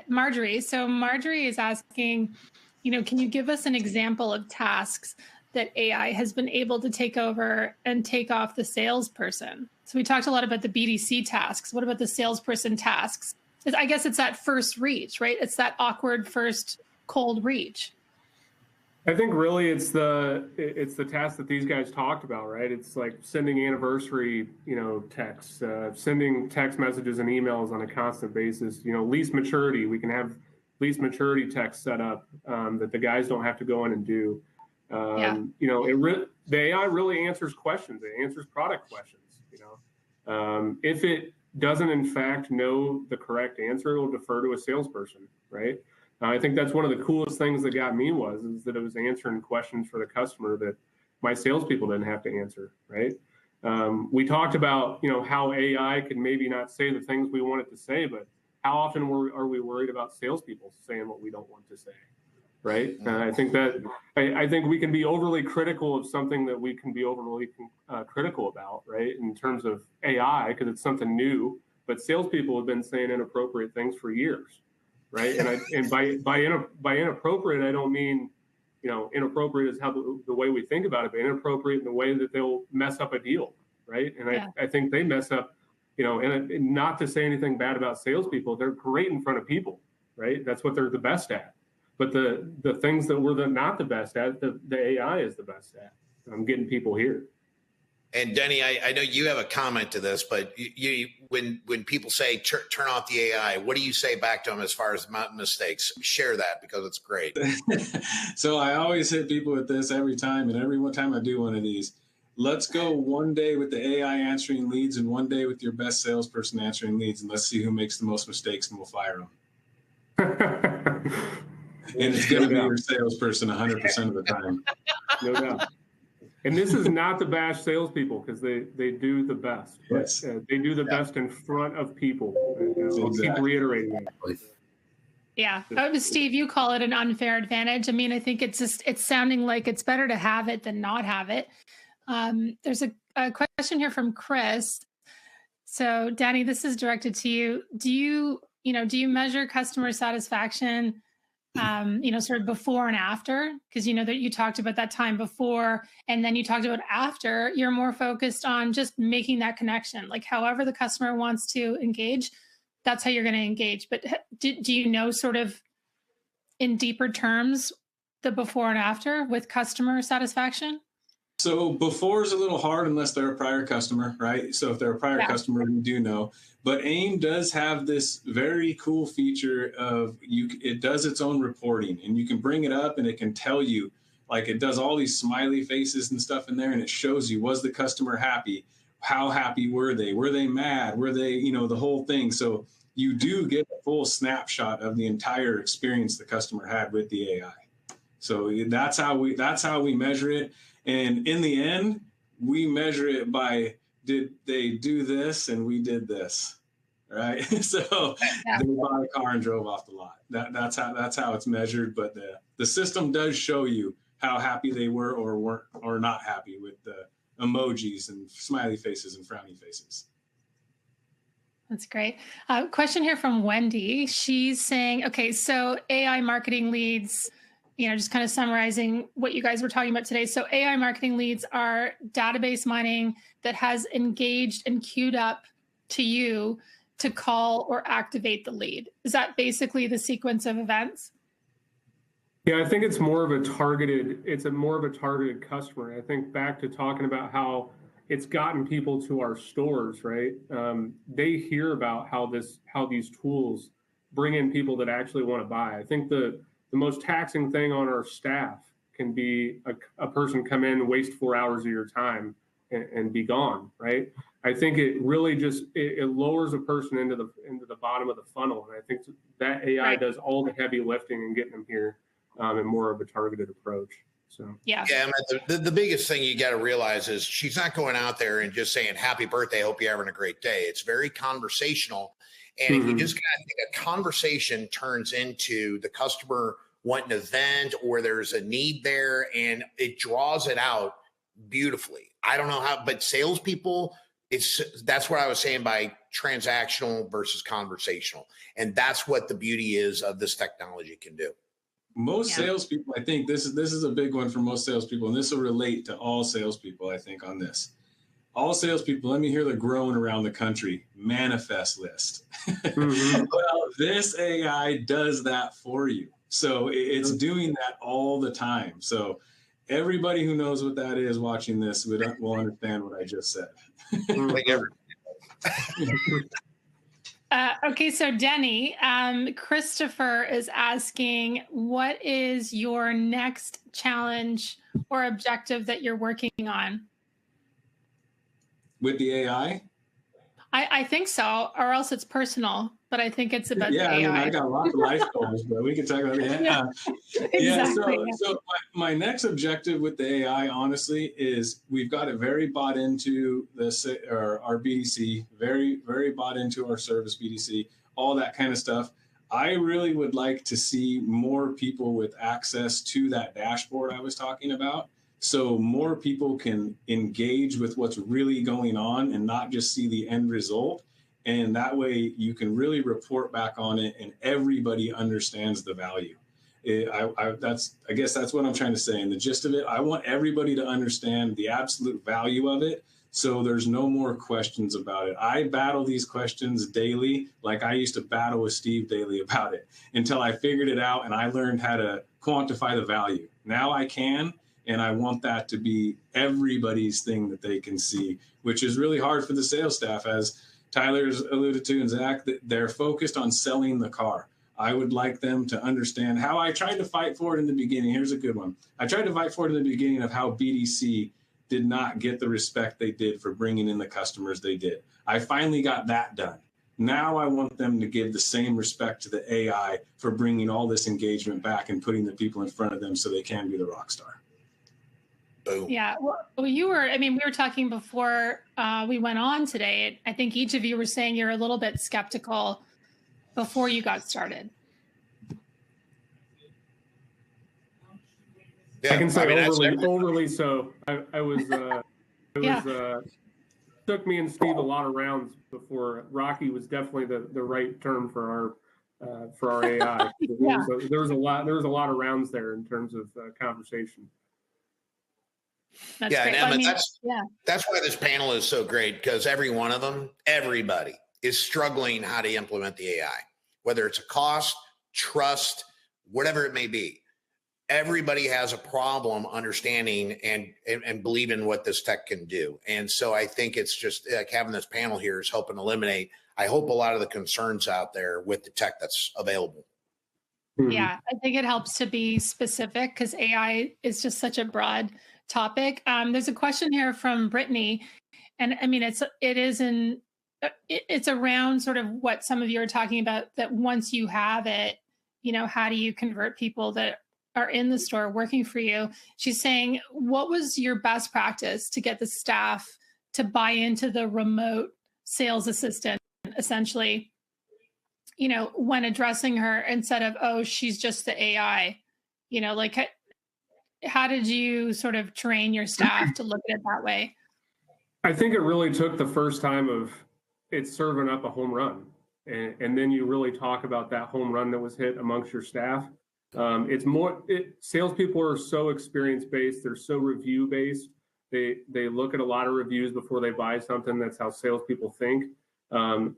Marjorie. So Marjorie is asking, can you give us an example of tasks that AI has been able to take over and take off the salesperson? So we talked a lot about the BDC tasks. What about the salesperson tasks? I guess it's that first reach, right? It's that awkward first cold reach. I think really it's the task that these guys talked about, right? It's like sending anniversary, texts, sending text messages and emails on a constant basis. Lease maturity. We can have lease maturity text set up that the guys don't have to go in and do. The AI really answers questions. It answers product questions. If it doesn't in fact know the correct answer, it will defer to a salesperson, right? I think that's one of the coolest things that got me is that it was answering questions for the customer that my salespeople didn't have to answer, right? We talked about, how AI can maybe not say the things we want it to say, but how often are we worried about salespeople saying what we don't want to say, right? I think we can be overly critical of something that we can be overly critical about, right? In terms of AI, because it's something new, but salespeople have been saying inappropriate things for years. Right, and by inappropriate, I don't mean, inappropriate is how the way we think about it, but inappropriate in the way that they'll mess up a deal, right? And I think they mess up, and not to say anything bad about salespeople, they're great in front of people, right? That's what they're the best at. But the things that we're not the best at, the AI is the best at. I'm getting people here. And Denny, I know you have a comment to this, but when people say turn off the AI, what do you say back to them as far as mistakes? Share that because it's great. So I always hit people with this every time, and every one time I do one of these. Let's go one day with the AI answering leads and one day with your best salesperson answering leads, and let's see who makes the most mistakes, and we'll fire them. And it's going to be your salesperson 100% of the time. No doubt. And this is not to bash salespeople because they do the best. Yes. They do the best in front of people. I'll keep reiterating that. Yeah. Steve, you call it an unfair advantage. I mean, I think it's sounding like it's better to have it than not have it. There's a question here from Chris. So, Danny, this is directed to you. Do you measure customer satisfaction sort of before and after, because that you talked about that time before, and then you talked about after, you're more focused on just making that connection. Like however the customer wants to engage, that's how you're going to engage. But do you know sort of in deeper terms the before and after with customer satisfaction? So before is a little hard unless they're a prior customer, right? So if they're a prior customer, we do know. But AIM does have this very cool feature of it does its own reporting, and you can bring it up and it can tell you, like it does all these smiley faces and stuff in there, and it shows you, was the customer happy? How happy were they? Were they mad? Were they, the whole thing? So you do get a full snapshot of the entire experience the customer had with the AI. So that's how we measure it. And in the end, we measure it by, did they do this and we did this, right? So they bought a car and drove off the lot. That's how it's measured. But the system does show you how happy they were or weren't or not happy with the emojis and smiley faces and frowny faces. That's great. Question here from Wendy. She's saying, okay, so AI marketing leads, just kind of summarizing what you guys were talking about today. So AI marketing leads are database mining that has engaged and queued up to you to call or activate the lead. Is that basically the sequence of events? Yeah, I think it's more of a targeted customer. I think back to talking about how it's gotten people to our stores, right? They hear about how these tools bring in people that actually want to buy. I think the most taxing thing on our staff can be a person come in, waste 4 hours of your time and be gone, right? I think it really just it lowers a person into the bottom of the funnel, and I think that AI does all the heavy lifting and getting them here in more of a targeted approach. So the biggest thing you got to realize is she's not going out there and just saying happy birthday, hope you're having a great day. It's very conversational, and you just kind of think a conversation turns into the customer wanting an event or there's a need there, and it draws it out beautifully. I don't know how, but salespeople, that's what I was saying by transactional versus conversational, and that's what the beauty is of this technology can do. Most salespeople, I think this is a big one for most salespeople, and this will relate to all salespeople, I think, on this. All salespeople, let me hear the groan around the country, manifest list. Well, this AI does that for you. So it's doing that all the time. So everybody who knows what that is watching this will understand what I just said. Like okay, so Denny, Christopher is asking, what is your next challenge or objective that you're working on? With the AI? I think so, or else it's personal, but I think it's about the AI. Yeah, I mean, I got lots of life goals, but we can talk about that. Exactly. So my next objective with the AI, honestly, is we've got it very bought into our BDC, very, very bought into our service BDC, all that kind of stuff. I really would like to see more people with access to that dashboard I was talking about. So more people can engage with what's really going on and not just see the end result. And that way you can really report back on it and everybody understands the value. I guess that's what I'm trying to say. And the gist of it, I want everybody to understand the absolute value of it. So there's no more questions about it. I battle these questions daily, like I used to battle with Steve daily about it, until I figured it out and I learned how to quantify the value. Now I can. And I want that to be everybody's thing that they can see, which is really hard for the sales staff, as Tyler's alluded to and Zach, that they're focused on selling the car. I would like them to understand how I tried to fight for it in the beginning. Here's a good one. I tried to fight for it in the beginning of how BDC did not get the respect they did for bringing in the customers they did. I finally got that done. Now I want them to give the same respect to the AI for bringing all this engagement back and putting the people in front of them so they can be the rock star. Boom. Yeah, well, we were talking before we went on today. I think each of you were saying you're a little bit skeptical before you got started. Yeah, I can say overly so. I was, took me and Steve a lot of rounds before. Rocky was definitely the right term for our AI. Yeah. There was a lot of rounds there in terms of conversation. That's great. And Emma, that's why this panel is so great, because every one of them, everybody is struggling how to implement the AI, whether it's a cost, trust, whatever it may be. Everybody has a problem understanding and believing what this tech can do. And so I think it's just like having this panel here is helping eliminate, I hope, a lot of the concerns out there with the tech that's available. Yeah, I think it helps to be specific because AI is just such a broad topic. There's a question here from Brittany, and I mean it's around sort of what some of you are talking about, that once you have it, how do you convert people that are in the store working for you? She's saying, what was your best practice to get the staff to buy into the remote sales assistant, essentially, when addressing her, instead of, oh, she's just the AI, how did you sort of train your staff to look at it that way? I think it really took the first time of it serving up a home run. And then you really talk about that home run that was hit amongst your staff. Salespeople are so experience-based. They're so review-based. They look at a lot of reviews before they buy something. That's how salespeople think.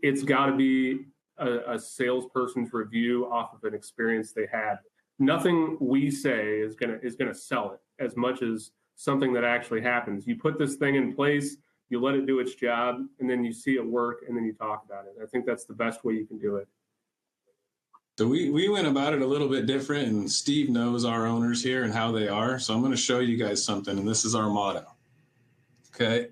It's got to be a salesperson's review off of an experience they had. Nothing we say is gonna sell it as much as something that actually happens. You put this thing in place, you let it do its job, and then you see it work, and then you talk about it. I think that's the best way you can do it. So we went about it a little bit different, and Steve knows our owners here and how they are. So I'm going to show you guys something, and this is our motto. Okay,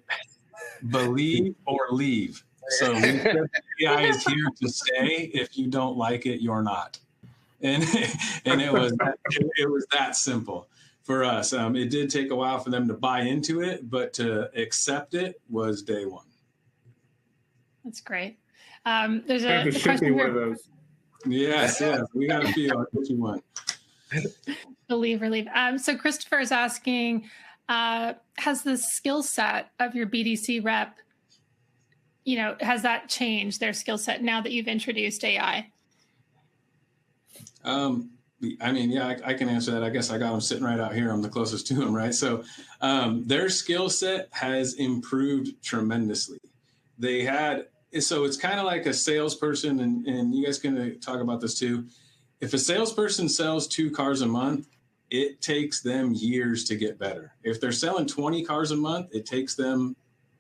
believe or leave. So the AI is here to stay. If you don't like it, you're not. And it was that simple for us. It did take a while for them to buy into it, but to accept it was day one. That's great. There's a question here. One of those. Yes, we got a few. I'll get you one. Believe or leave. So Christopher is asking, has the skill set of your BDC rep, has that changed their skill set now that you've introduced AI? I can answer that. I guess I got them sitting right out here. I'm the closest to them, right? So their skill set has improved tremendously. So it's kind of like a salesperson, and you guys can talk about this too. If a salesperson sells 2 cars a month, it takes them years to get better. If they're selling 20 cars a month, it takes them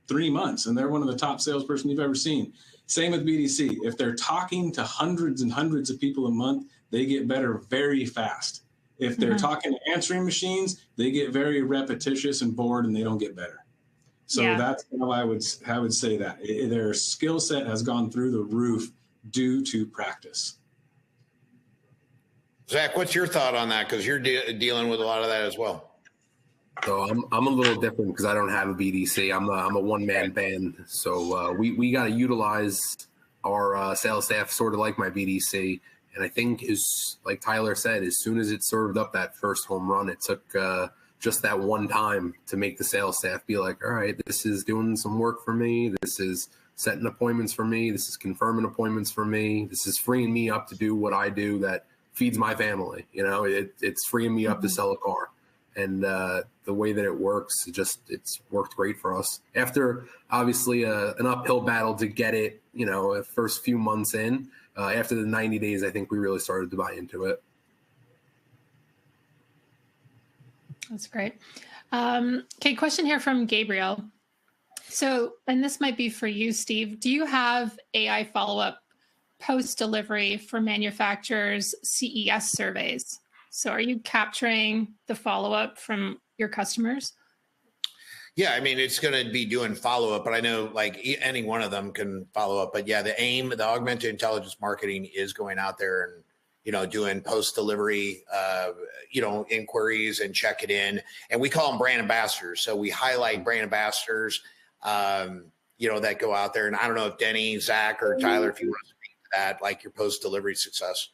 3 months, and they're one of the top salesperson you've ever seen. Same with BDC. If they're talking to hundreds and hundreds of people a month, they get better very fast. If they're talking to answering machines, they get very repetitious and bored, and they don't get better. So that's how I would say that. Their skill set has gone through the roof due to practice. Zach, what's your thought on that? Because you're dealing with a lot of that as well. So I'm a little different because I don't have a BDC. I'm a one-man band. So we got to utilize our sales staff sort of like my BDC. And I think, is like Tyler said, as soon as it served up that first home run, it took just that one time to make the sales staff be like, all right, this is doing some work for me. This is setting appointments for me. This is confirming appointments for me. This is freeing me up to do what I do that feeds my family. You know, it's freeing me up to sell a car. And the way that it works, it's worked great for us. After obviously an uphill battle to get it, you know, first few months in, after the 90 days, I think we really started to buy into it. That's great. Okay, question here from Gabriel. So, and this might be for you, Steve. Do you have AI follow-up post-delivery for manufacturers' CES surveys? So are you capturing the follow-up from your customers? Yeah, I mean, it's going to be doing follow-up, but I know like any one of them can follow up. But yeah, the augmented intelligence marketing is going out there and, you know, doing post-delivery, you know, inquiries and check it in. And we call them brand ambassadors. So we highlight brand ambassadors, you know, that go out there. And I don't know if Denny, Zach, or Tyler, if you want to speak to that, like your post-delivery success.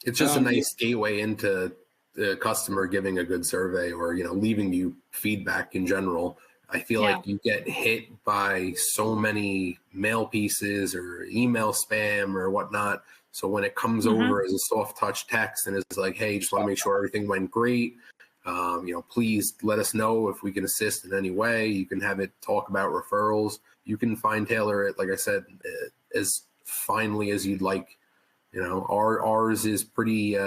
It's just a nice gateway into the customer giving a good survey or, you know, leaving you feedback in general. I feel like you get hit by so many mail pieces or email spam or whatnot. So when it comes over as a soft touch text and it's like, hey, just want to make sure everything went great. You know, please let us know if we can assist in any way. You can have it talk about referrals. You can fine tailor it, like I said, as finely as you'd like. You know, ours is pretty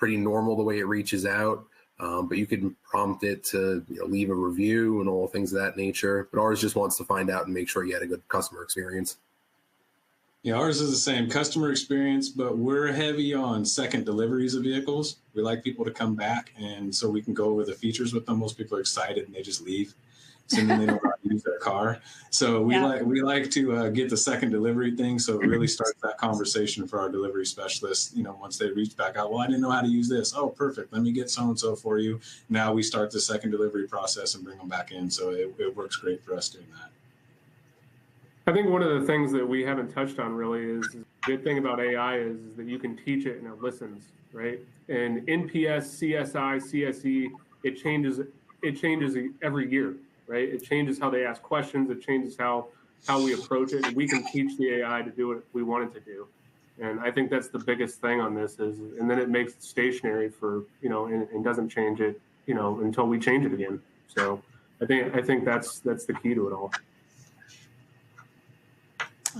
normal the way it reaches out, but you can prompt it to, you know, leave a review and all things of that nature. But ours just wants to find out and make sure you had a good customer experience. Yeah, ours is the same customer experience, but we're heavy on second deliveries of vehicles. We like people to come back, and so we can go over the features with them. Most people are excited and they just leave. So then they don't know how to use their car. So we like to get the second delivery thing. So it really starts that conversation for our delivery specialists. You know, once they reach back out, well, I didn't know how to use this. Oh, perfect. Let me get so-and-so for you. Now we start the second delivery process and bring them back in. So it works great for us doing that. I think one of the things that we haven't touched on really is the good thing about AI is that you can teach it and it listens, right? And NPS, CSI, CSE, it changes every year. Right? It changes how they ask questions. It changes how we approach it. And we can teach the AI to do what we want it to do. And I think that's the biggest thing on this is, and then it makes it stationary for, you know, and doesn't change it, you know, until we change it again. So I think that's the key to it all.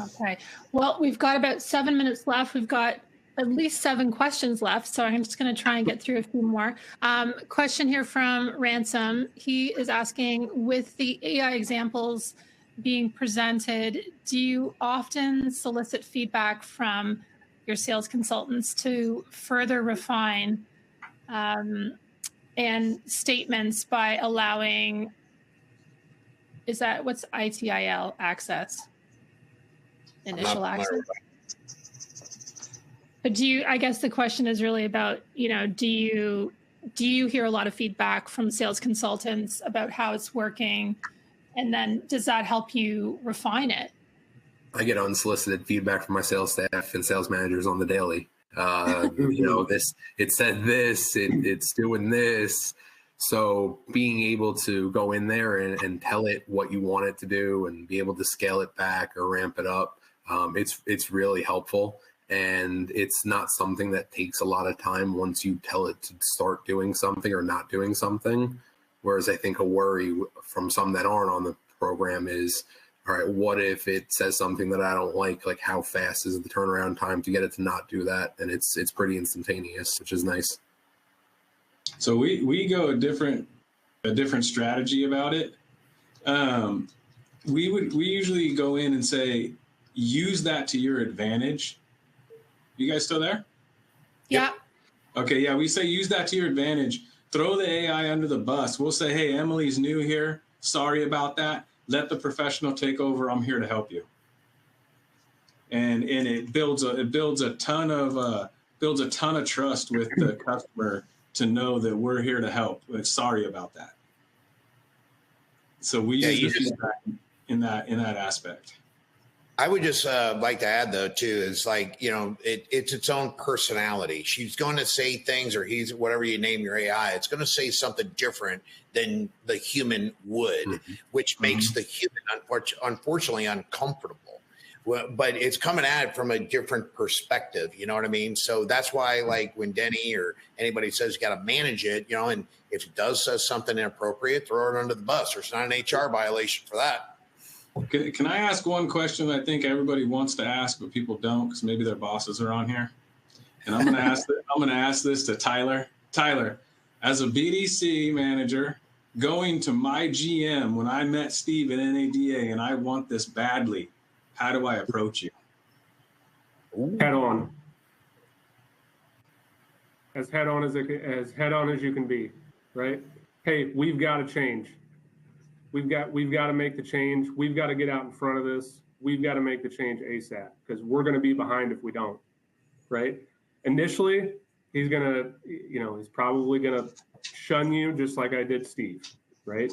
Okay. Well, we've got about 7 minutes left. We've got at least 7 questions left, so I'm just going to try and get through a few more. Question here from Ransom. He is asking, with the AI examples being presented, do you often solicit feedback from your sales consultants to further refine and statements by allowing, what's ITIL access? Initial access? But I guess the question is really about, you know, do you hear a lot of feedback from sales consultants about how it's working? And then does that help you refine it? I get unsolicited feedback from my sales staff and sales managers on the daily. You know, it said this, it's doing this. So being able to go in there and tell it what you want it to do and be able to scale it back or ramp it up, it's really helpful. And it's not something that takes a lot of time once you tell it to start doing something or not doing something. Whereas I think a worry from some that aren't on the program is, all right, what if it says something that I don't like? Like, how fast is the turnaround time to get it to not do that? And it's pretty instantaneous, which is nice. So we go a different strategy about it. We usually go in and say, use that to your advantage. You guys still there? Yeah. Okay, yeah, we say use that to your advantage. Throw the AI under the bus. We'll say, hey, Emily's new here. Sorry about that. Let the professional take over. I'm here to help you. And it builds a ton of trust with the customer to know that we're here to help. Sorry about that. So we use the feedback in that aspect. I would just like to add, though, too, is like, it's its own personality. She's going to say things, or he's, whatever you name your AI, it's going to say something different than the human would, which makes the human, unfortunately, uncomfortable. Well, but it's coming at it from a different perspective. You know what I mean? So that's why, like, when Denny or anybody says you got to manage it, and if it does say something inappropriate, throw it under the bus. There's not an HR violation for that. Can I ask one question that I think everybody wants to ask, but people don't because maybe their bosses are on here? And I'm going to ask this to Tyler. Tyler, as a BDC manager, going to my GM when I met Steve at NADA and I want this badly, how do I approach you? Head on. As head on as you can be, right? Hey, we've got to change. We've got to make the change. We've got to get out in front of this. We've got to make the change ASAP because we're going to be behind if we don't, right? Initially, he's probably going to shun you just like I did Steve, right?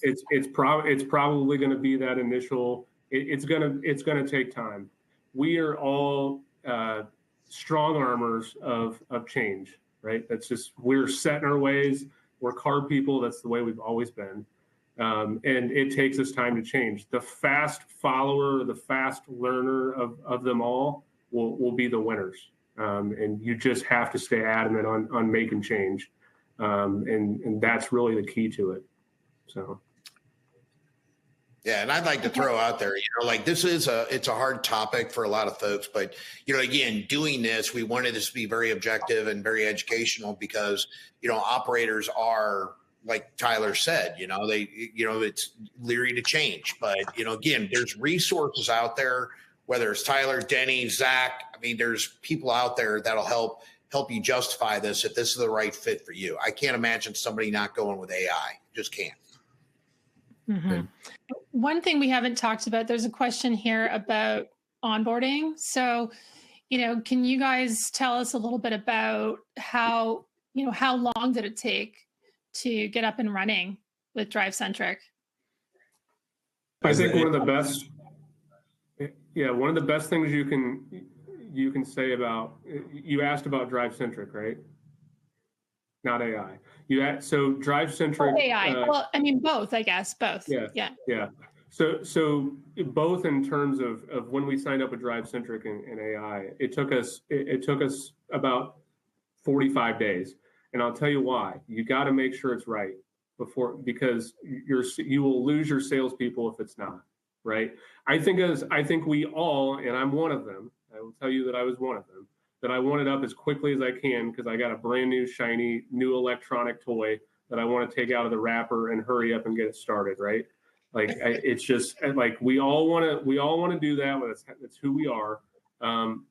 It's probably going to be that initial. It's going to take time. We are all strong armors of change, right? That's just, we're set in our ways. We're car people. That's the way we've always been. And it takes us time to change. The fast follower, the fast learner of them all will be the winners. And you just have to stay adamant on making change. And that's really the key to it. So. Yeah, and I'd like to throw out there, like this is it's a hard topic for a lot of folks, but again, doing this, we wanted this to be very objective and very educational because operators are, like Tyler said, it's leery to change, but again, there's resources out there, whether it's Tyler, Denny, Zach. I mean, there's people out there that'll help you justify this if this is the right fit for you. I can't imagine somebody not going with AI. Just can't. Mm-hmm. One thing we haven't talked about, there's a question here about onboarding. So, can you guys tell us a little bit about how long did it take to get up and running with DriveCentric? I think one of the best things you can say about, you asked about DriveCentric, right? Not AI. So DriveCentric. AI. Well, I mean, both, I guess, both. Yeah. So both in terms of when we signed up with DriveCentric and AI, it took us about 45 days. And I'll tell you why. You got to make sure it's right because you will lose your salespeople if it's not right. I think we all, and I'm one of them. I will tell you that I was one of them. That I want it up as quickly as I can because I got a brand new shiny new electronic toy that I want to take out of the wrapper and hurry up and get it started. Right. Like it's just like we all want to do that. That's who we are.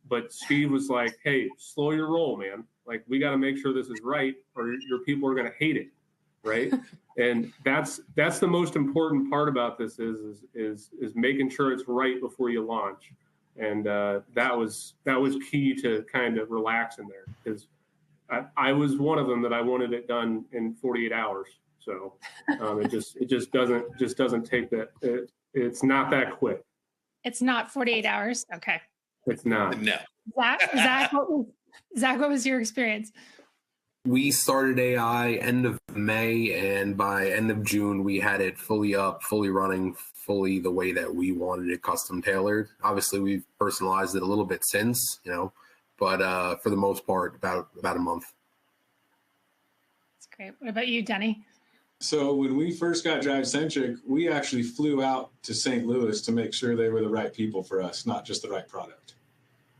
But Steve was like, "Hey, slow your roll, man. Like we got to make sure this is right, or your people are going to hate it, right?" And that's the most important part about this is making sure it's right before you launch. And that was key to kind of relax in there because I was one of them that I wanted it done in 48 hours. So it just doesn't take that. It's not that quick. It's not 48 hours. Okay. It's not. No. Zach, what was your experience? We started AI end of May, and by end of June, we had it fully up, fully running, fully the way that we wanted it, custom tailored. Obviously, we've personalized it a little bit since, but for the most part, about a month. That's great. What about you, Denny? So when we first got DriveCentric, we actually flew out to St. Louis to make sure they were the right people for us, not just the right product.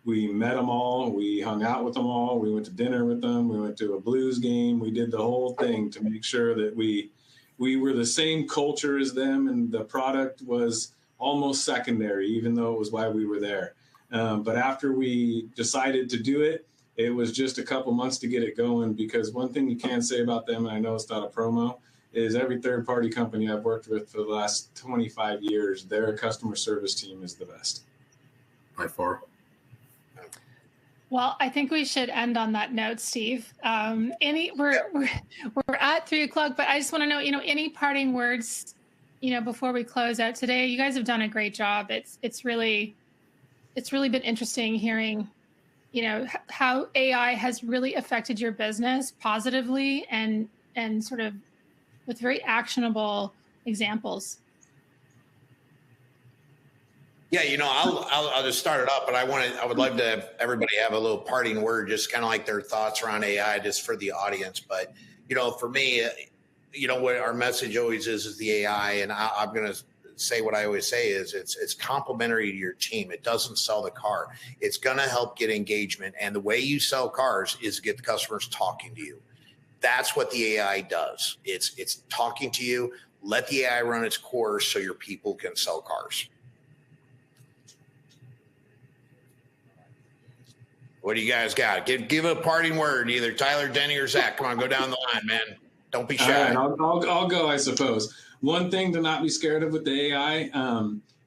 We met them all. We hung out with them all. We went to dinner with them. We went to a Blues game. We did the whole thing to make sure that we were the same culture as them, and the product was almost secondary, even though it was why we were there. But after we decided to do it, it was just a couple months to get it going, because one thing you can say about them, and I know it's not a promo, is every third-party company I've worked with for the last 25 years, their customer service team is the best. By far. Well, I think we should end on that note, Steve. We're at 3:00, but I just want to know, any parting words, before we close out today. You guys have done a great job. It's really been interesting hearing, how AI has really affected your business positively and sort of with very actionable examples. Yeah, I'll just start it up, but I would love to have everybody have a little parting word, just kind of like their thoughts around AI, just for the audience. But for me, what our message always is the AI, and I'm going to say what I always say is it's complementary to your team. It doesn't sell the car. It's going to help get engagement, and the way you sell cars is to get the customers talking to you. That's what the AI does. It's talking to you. Let the AI run its course so your people can sell cars. What do you guys got? Give a parting word, either Tyler, Denny, or Zach. Come on, go down the line, man. Don't be shy. All right, I'll go, I suppose. One thing to not be scared of with the AI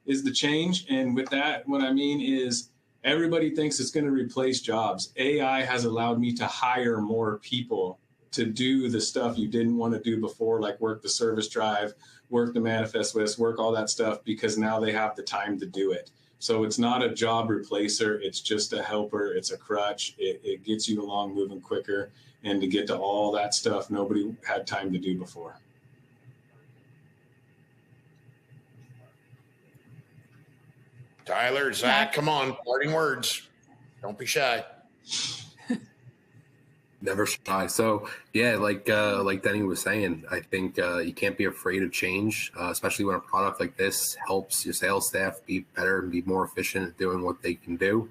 is the change. And with that, what I mean is everybody thinks it's going to replace jobs. AI has allowed me to hire more people to do the stuff you didn't want to do before, like work the service drive, work the manifest list, work all that stuff, because now they have the time to do it. So it's not a job replacer. It's just a helper. It's a crutch. It gets you along moving quicker, and to get to all that stuff nobody had time to do before. Tyler, Zach, come on, parting words. Don't be shy. Never shy. So yeah, like Denny was saying, I think you can't be afraid of change, especially when a product like this helps your sales staff be better and be more efficient at doing what they can do.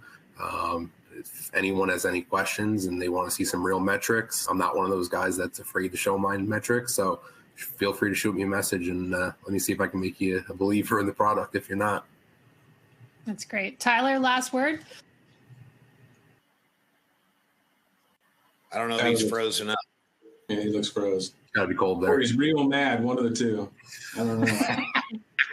If anyone has any questions and they want to see some real metrics, I'm not one of those guys that's afraid to show my metrics. So feel free to shoot me a message, and let me see if I can make you a believer in the product if you're not. That's great. Tyler, last word. I don't know if he's frozen up. Yeah, he looks froze. Gotta be cold there. Or he's real mad, one of the two. I don't know.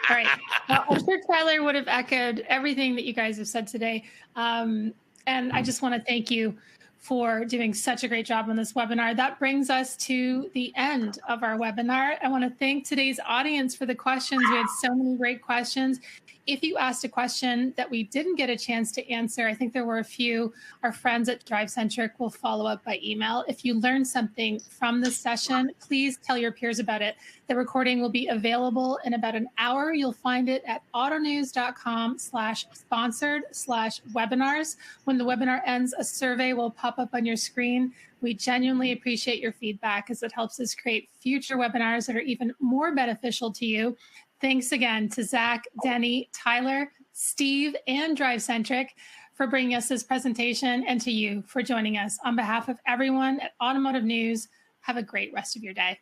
All right. Well, I'm sure Tyler would have echoed everything that you guys have said today. And I just want to thank you for doing such a great job on this webinar. That brings us to the end of our webinar. I want to thank today's audience for the questions. We had so many great questions. If you asked a question that we didn't get a chance to answer, I think there were a few. Our friends at DriveCentric will follow up by email. If you learned something from this session, please tell your peers about it. The recording will be available in about an hour. You'll find it at autonews.com/sponsored/webinars. When the webinar ends, a survey will pop up on your screen. We genuinely appreciate your feedback, as it helps us create future webinars that are even more beneficial to you. Thanks again to Zach, Denny, Tyler, Steve, and DriveCentric for bringing us this presentation, and to you for joining us. On behalf of everyone at Automotive News, have a great rest of your day.